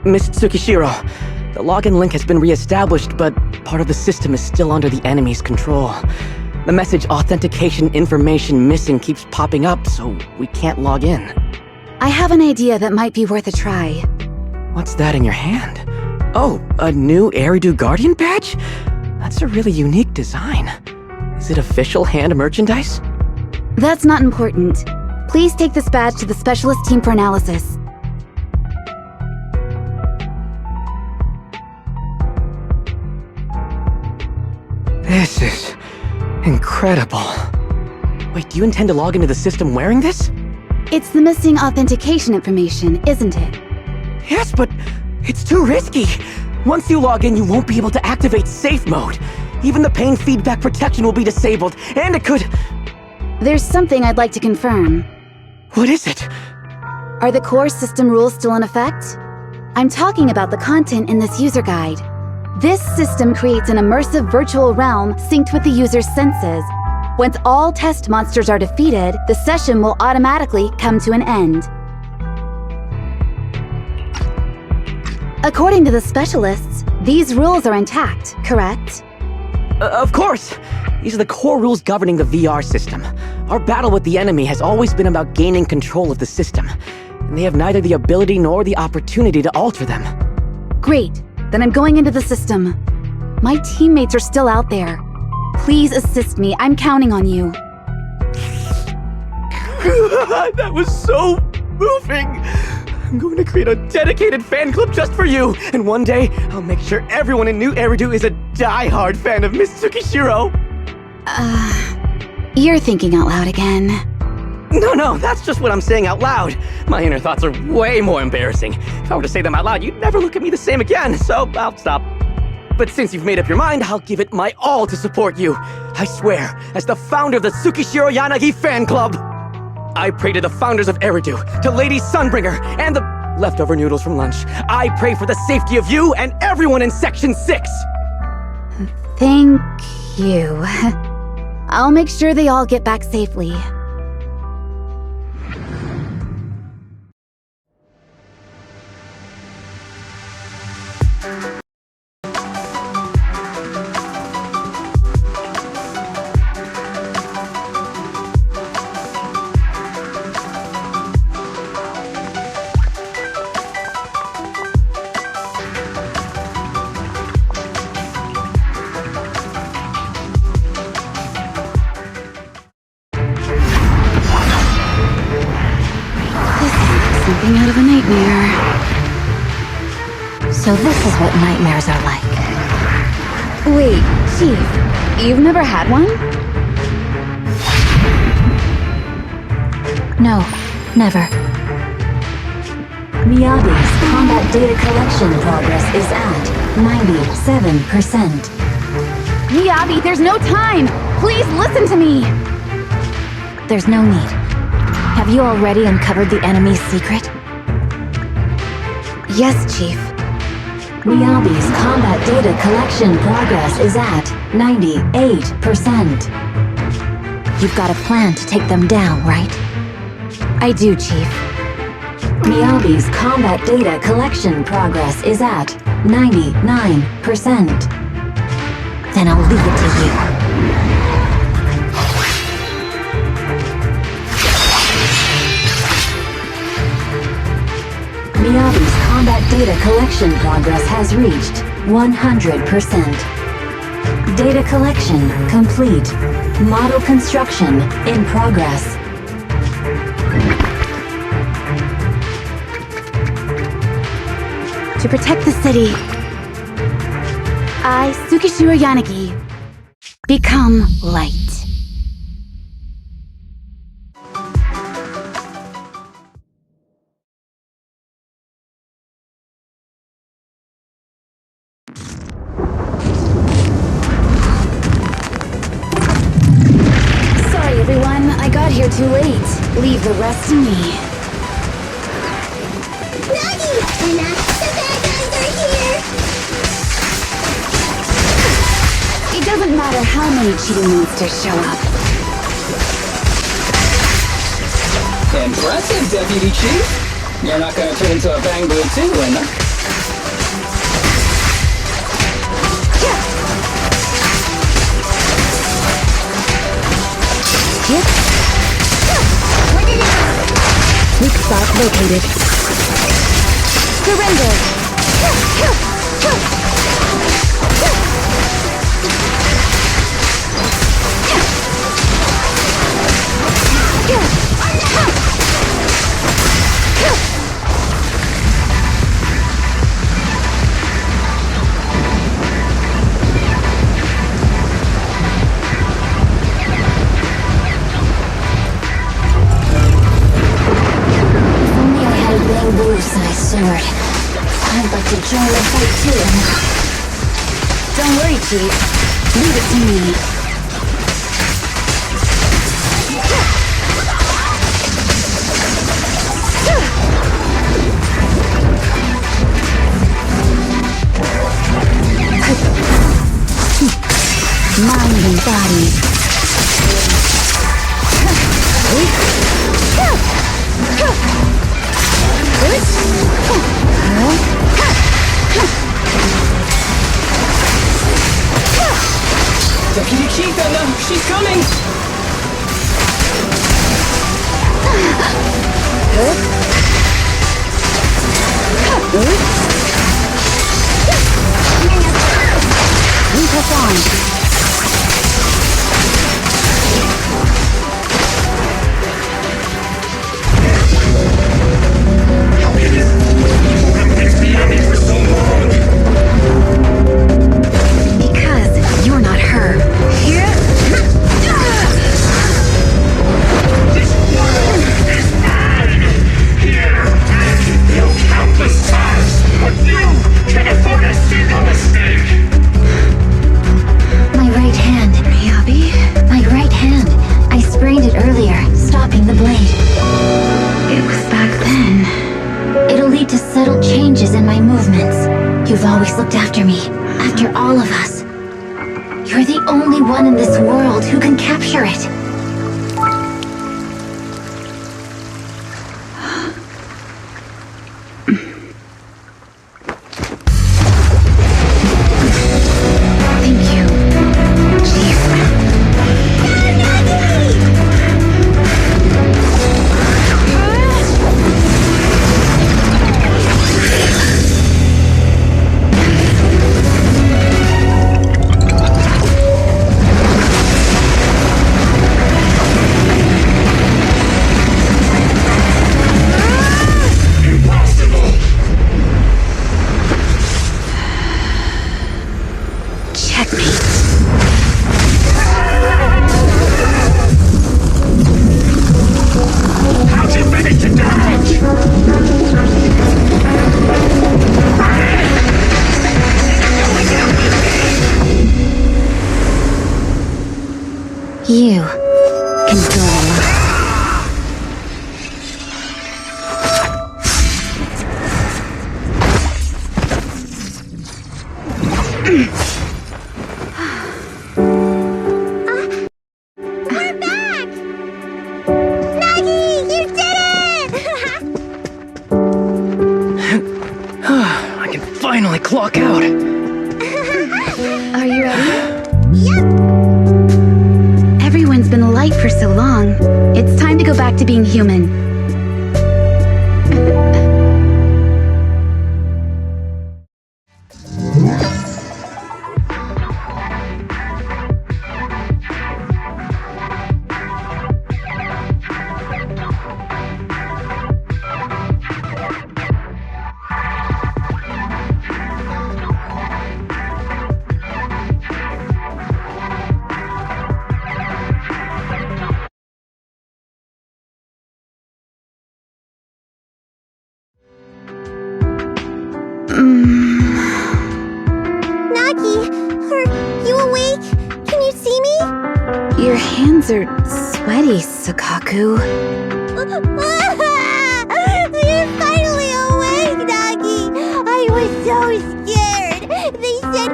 Miss Tsukishiro, the login link has been reestablished, but part of the system is still under the enemy's control. The message authentication information missing keeps popping up, so we can't log in. I have an idea that might be worth a try. What's that in your hand? Oh, a new Eridu Guardian badge? That's a really unique design. Is it official hand merchandise? That's not important. Please take this badge to the specialist team for analysis. This is incredible. Wait, do you intend to log into the system wearing this? It's the missing authentication information, isn't it? Yes, but it's too risky. Once you log in, you won't be able to activate safe mode. Even the pain feedback protection will be disabled, and it could... There's something I'd like to confirm. What is it? Are the core system rules still in effect? I'm talking about the content in this user guide. This system creates an immersive virtual realm synced with the user's senses. Once all test monsters are defeated, the session will automatically come to an end. According to the specialists, these rules are intact, correct? Of course! These are the core rules governing the VR system. Our battle with the enemy has always been about gaining control of the system, and they have neither the ability nor the opportunity to alter them. Great. Then I'm going into the system. My teammates are still out there. Please assist me. I'm counting on you. That was so moving! I'm going to create a dedicated fan club just for you, and one day, I'll make sure everyone in New Eridu is a die-hard fan of Miss Tsukishiro! You're thinking out loud again. No, that's just what I'm saying out loud. My inner thoughts are way more embarrassing. If I were to say them out loud, you'd never look at me the same again, so I'll stop. But since you've made up your mind, I'll give it my all to support you. I swear, as the founder of the Tsukishiro Yanagi fan club, I pray to the founders of Eridu, to Lady Sunbringer, and the leftover noodles from lunch. I pray for the safety of you and everyone in Section 6! Thank you. I'll make sure they all get back safely. Something out of a nightmare. So this is what nightmares are like. Wait, Chief, you've never had one? No, never. Miyabi's combat data collection progress is at 97%. Miyabi, there's no time! Please listen to me! There's no need. Have you already uncovered the enemy's secret? Yes, Chief. Miyabi's combat data collection progress is at 98%. You've got a plan to take them down, right? I do, Chief. Miyabi's combat data collection progress is at 99%. Then I'll leave it to you. Miyabi's combat data collection progress has reached 100%. Data collection complete. Model construction in progress. To protect the city, I, Tsukishiro Yanagi, become light. Sorry, everyone. I got here too late. Leave the rest to me. Nagi! Anna, the bad guys are here! It doesn't matter how many cheating monsters show up. Impressive, Deputy Chief. You're not gonna turn into a Bang Blue too, Linda. Weak spot located. Surrender! Blue-sized sword. I'd like to join the fight too. Don't worry, Chief. Leave it to me. Mind and body. Deputy Chief, Ella! She's coming! Because you're not her. This world is mine! Here, I built countless stars, but you can afford a single mistake! My right hand. Miyabi? My right hand. I sprained it earlier, stopping the blade. It was back then. It'll lead to subtle changes in my movements. You've always looked after me, after all of us. You're the only one in this world who can capture it. Thank you, Chief. How'd you manage to dodge? You can go alone. We're back! Nagi, you did it! I can finally clock out. Are you ready? Yep! Everyone's been light for so long. It's time to go back to being human. Nagi, are you awake? Can you see me? Your hands are sweaty, Sakaku. You're finally awake, Nagi! I was so scared! They said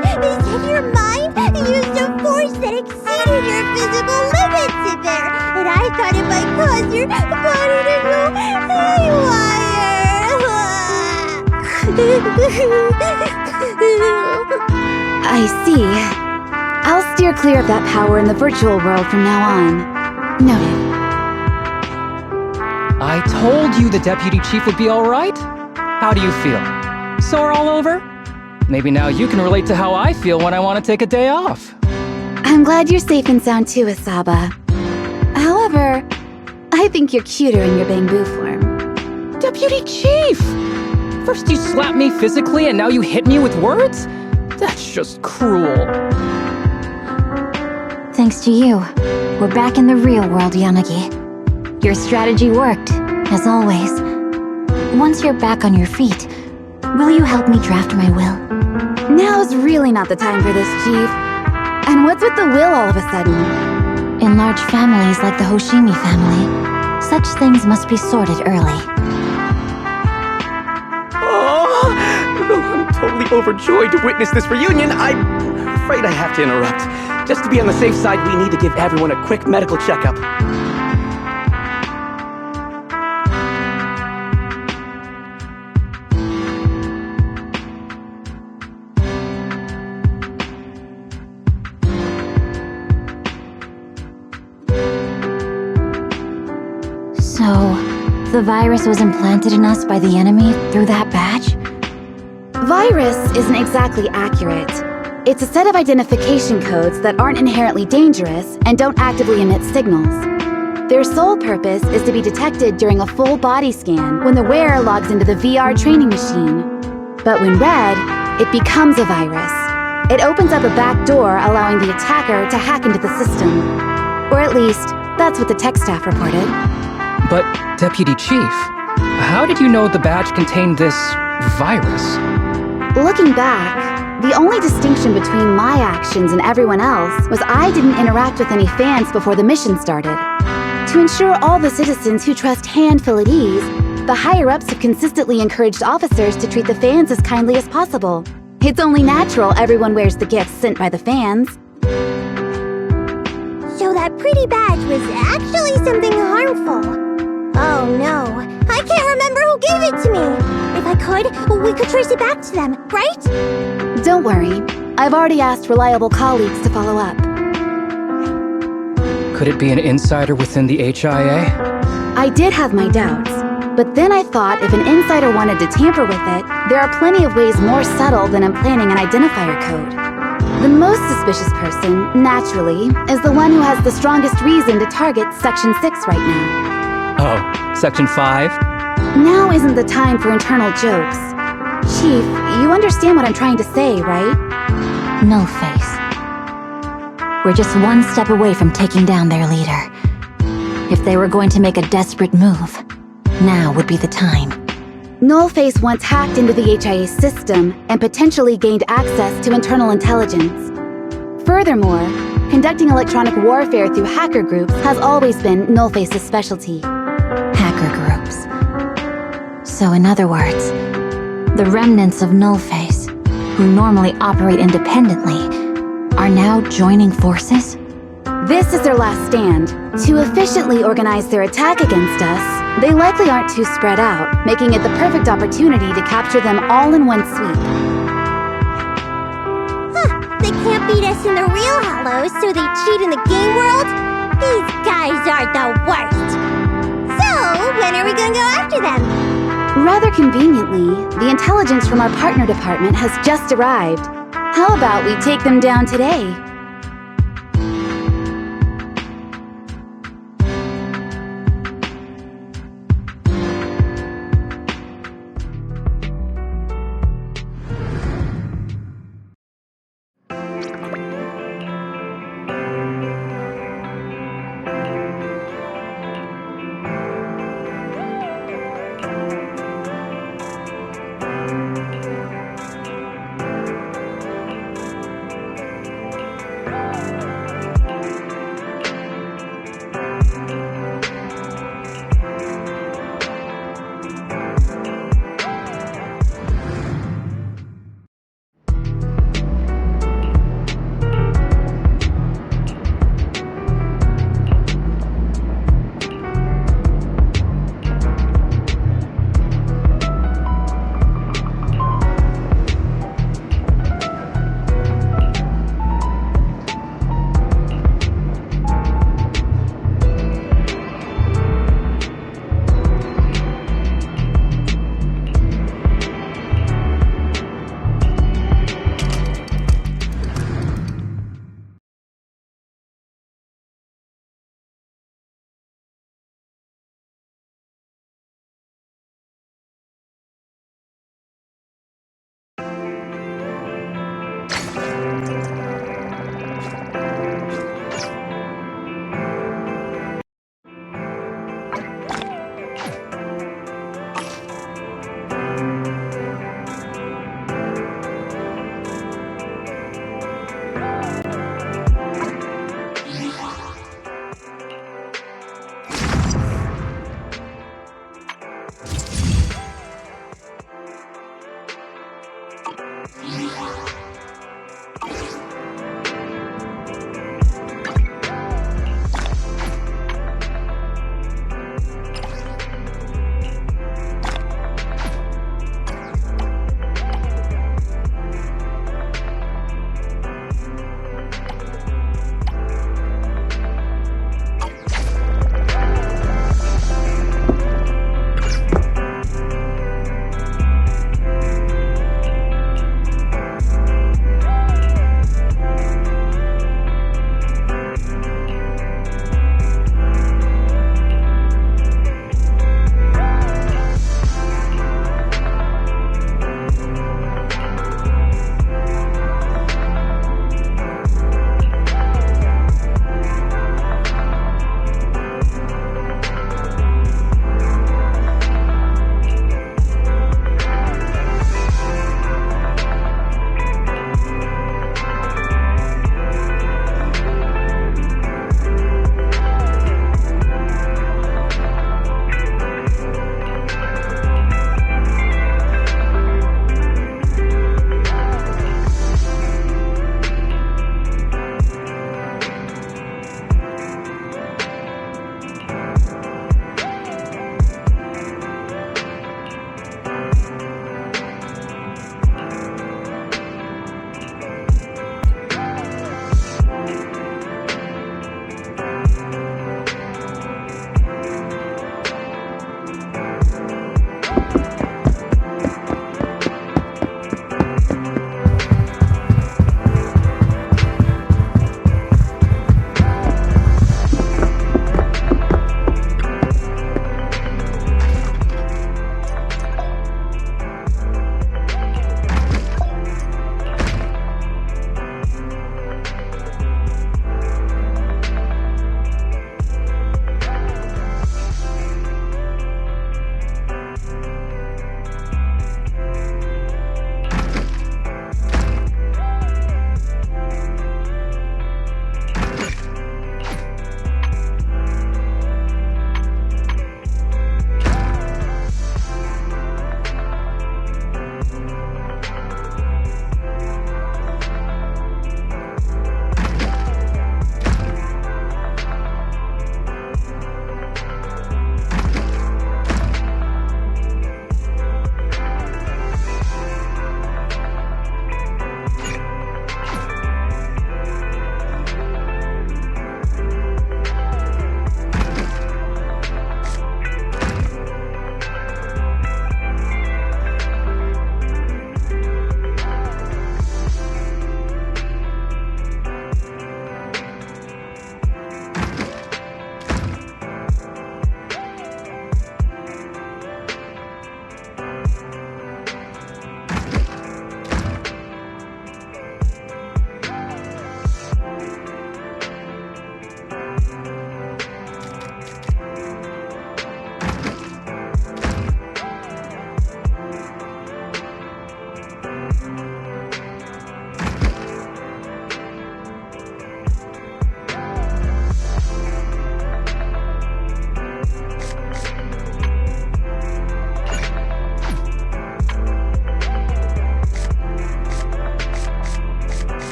your mind used a force that exceeded your physical limits in there! And I thought it might cause your body to go haywire! I see. I'll steer clear of that power in the virtual world from now on. Noted. I told you the deputy chief would be alright. How do you feel? Sore all over? Maybe now you can relate to how I feel when I want to take a day off. I'm glad you're safe and sound too, Asaba. However, I think you're cuter in your bamboo form. Deputy Chief! First you slap me physically and now you hit me with words? That's just cruel. Thanks to you, we're back in the real world, Yanagi. Your strategy worked, as always. Once you're back on your feet, will you help me draft my will? Now's really not the time for this, Chief. And what's with the will all of a sudden? In large families like the Hoshimi family, such things must be sorted early. Oh, I'm totally overjoyed to witness this reunion. I'm afraid I have to interrupt. Just to be on the safe side, we need to give everyone a quick medical checkup. So, the virus was implanted in us by the enemy through that badge? Virus isn't exactly accurate. It's a set of identification codes that aren't inherently dangerous and don't actively emit signals. Their sole purpose is to be detected during a full body scan when the wearer logs into the VR training machine. But when read, it becomes a virus. It opens up a back door allowing the attacker to hack into the system. Or at least, that's what the tech staff reported. But, Deputy Chief, how did you know the badge contained this virus? Looking back, the only distinction between my actions and everyone else was I didn't interact with any fans before the mission started. To ensure all the citizens who trust Han feel at ease, the higher-ups have consistently encouraged officers to treat the fans as kindly as possible. It's only natural everyone wears the gifts sent by the fans. So that pretty badge was actually something harmful. Oh no, I can't remember who gave it to me. If I could, we could trace it back to them, right? Don't worry. I've already asked reliable colleagues to follow up. Could it be an insider within the HIA? I did have my doubts, but then I thought if an insider wanted to tamper with it, there are plenty of ways more subtle than implanting an identifier code. The most suspicious person, naturally, is the one who has the strongest reason to target Section 6 right now. Oh, Section 5? Now isn't the time for internal jokes. Chief, you understand what I'm trying to say, right? Nullface. We're just one step away from taking down their leader. If they were going to make a desperate move, now would be the time. Nullface once hacked into the HIA system and potentially gained access to internal intelligence. Furthermore, conducting electronic warfare through hacker groups has always been Nullface's specialty. Hacker groups. So in other words, the remnants of Nullface, who normally operate independently, are now joining forces? This is their last stand. To efficiently organize their attack against us, they likely aren't too spread out, making it the perfect opportunity to capture them all in one sweep. Huh, they can't beat us in the real Hollows, so they cheat in the game world? These guys are the worst! So, when are we gonna go after them? Rather conveniently, the intelligence from our partner department has just arrived. How about we take them down today?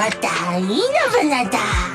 맞다, 이노브나다.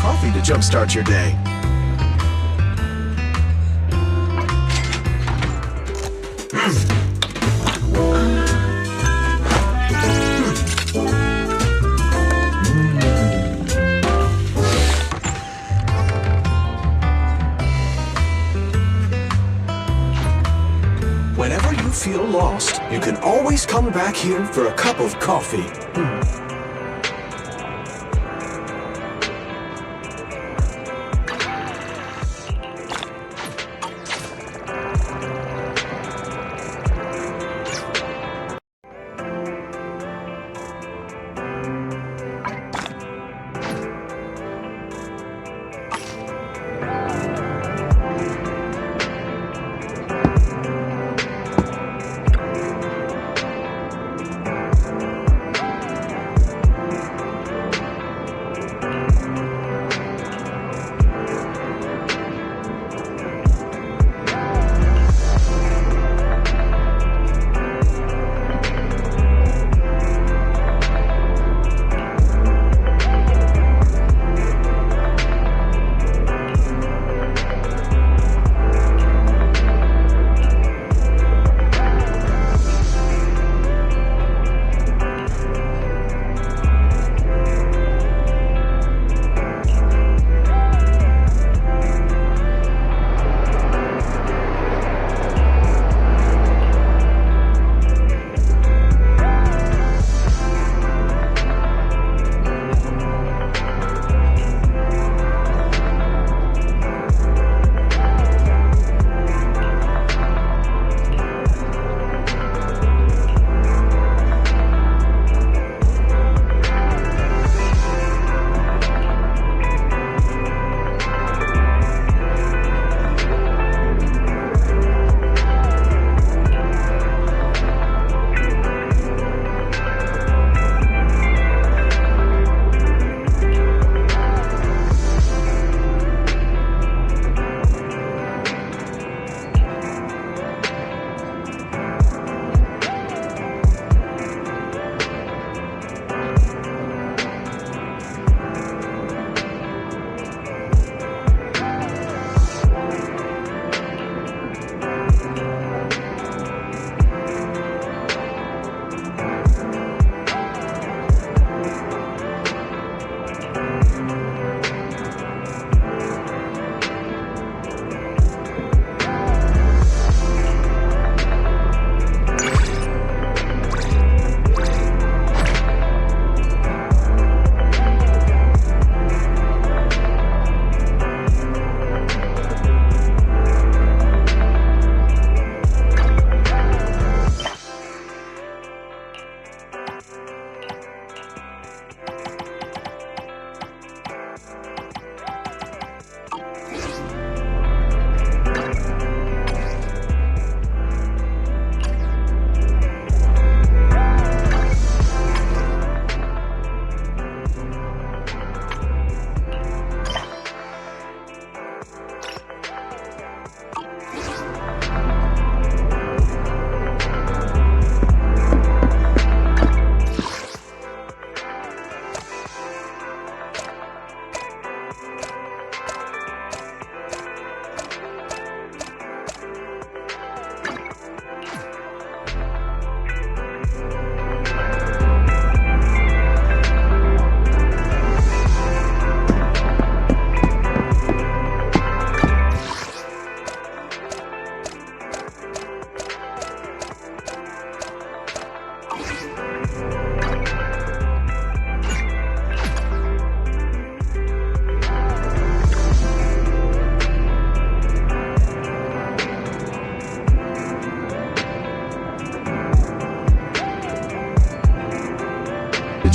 Coffee to jumpstart your day. Whenever you feel lost, you can always come back here for a cup of coffee.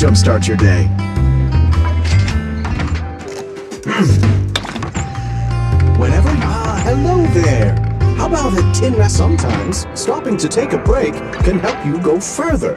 jumpstart your day. Hello there. How about a tin? Sometimes stopping to take a break can help you go further.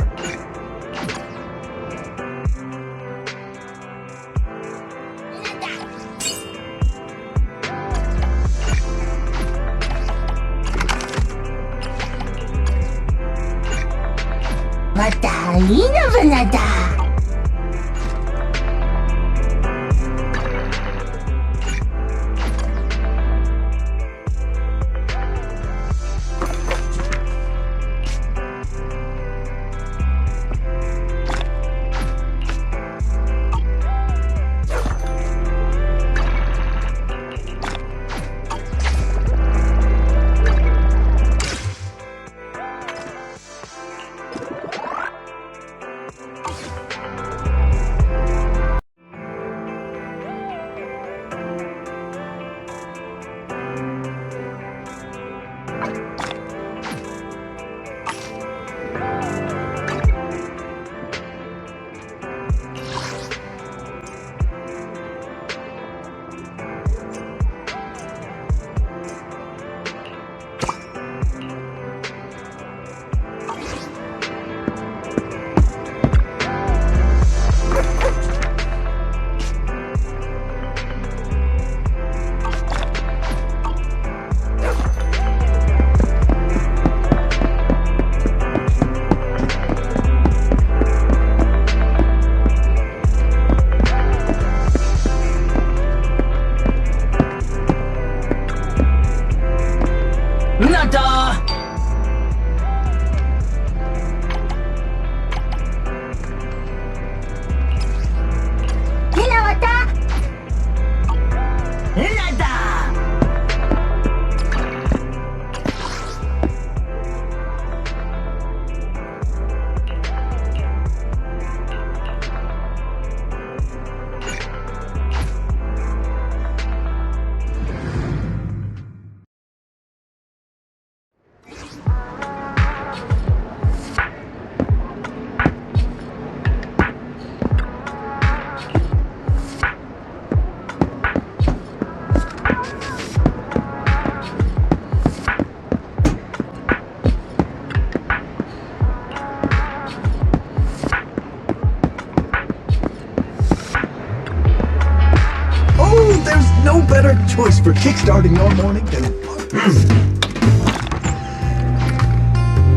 No better choice for kickstarting your morning than...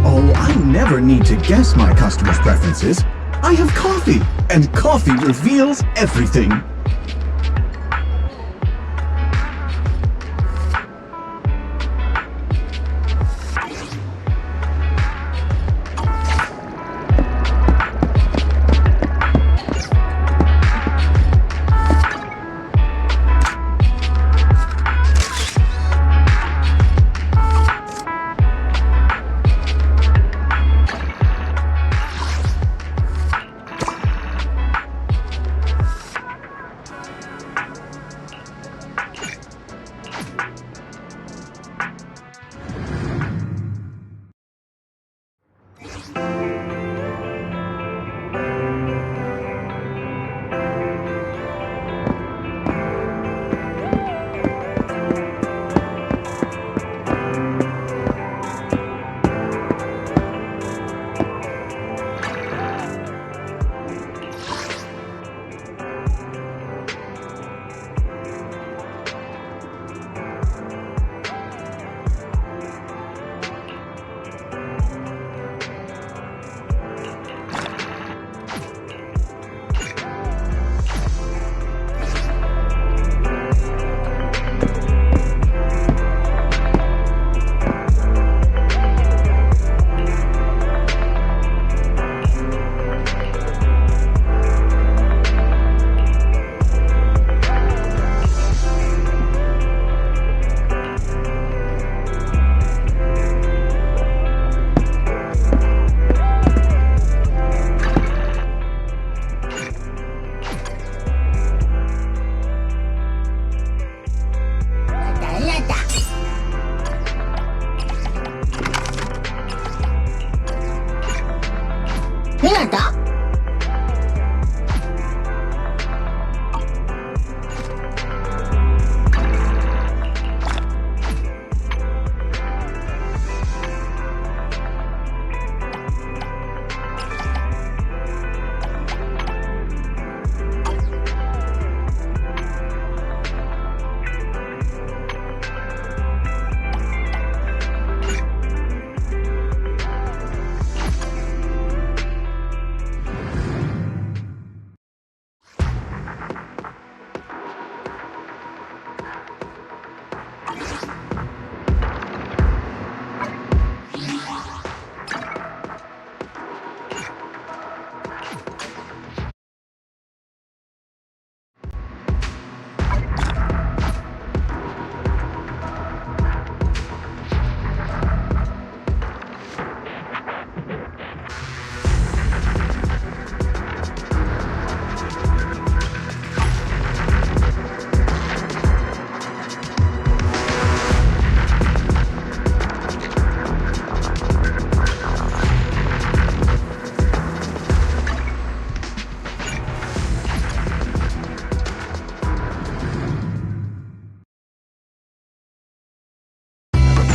Oh, I never need to guess my customers' preferences. I have coffee, and coffee reveals everything.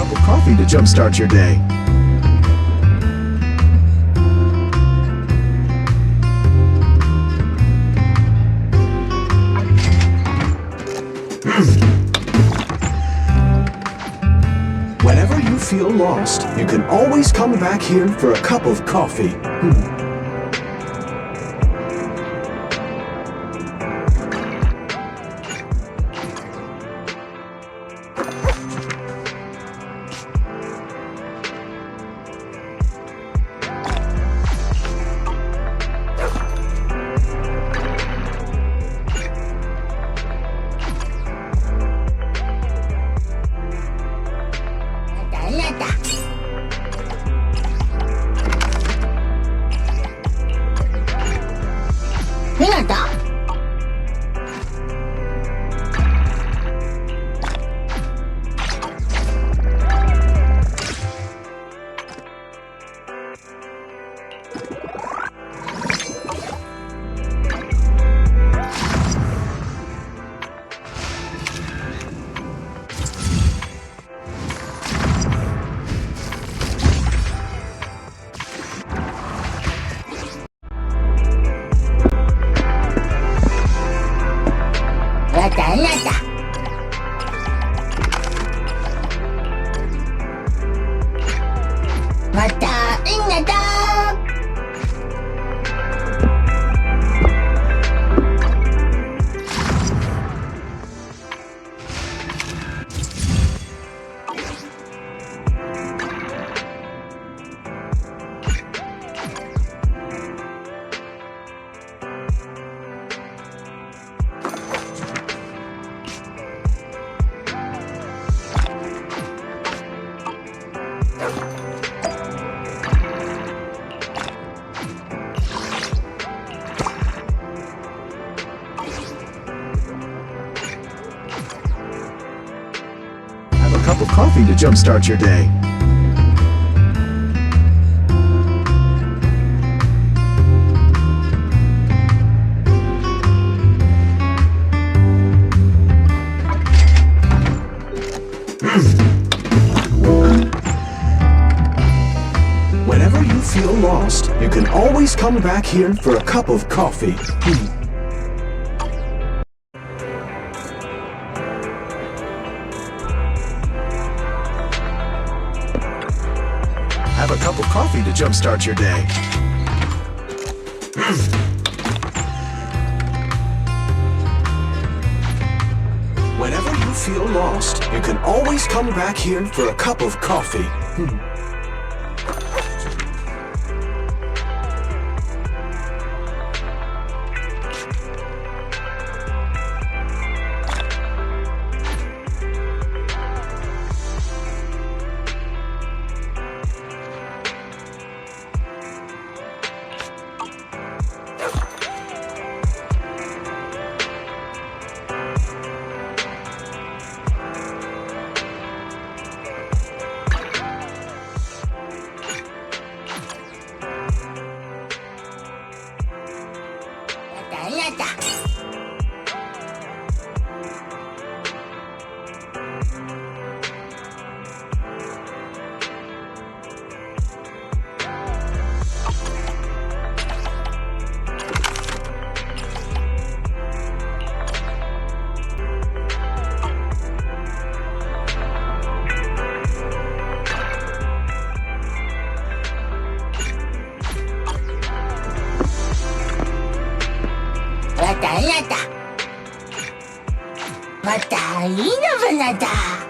cup of coffee to jumpstart your day. Whenever you feel lost, you can always come back here for a cup of coffee. Cup of coffee to jumpstart your day. Whenever you feel lost, you can always come back here for a cup of coffee. Have a cup of coffee to jumpstart your day. Whenever you feel lost, you can always come back here for a cup of coffee.またいいのぶなだ。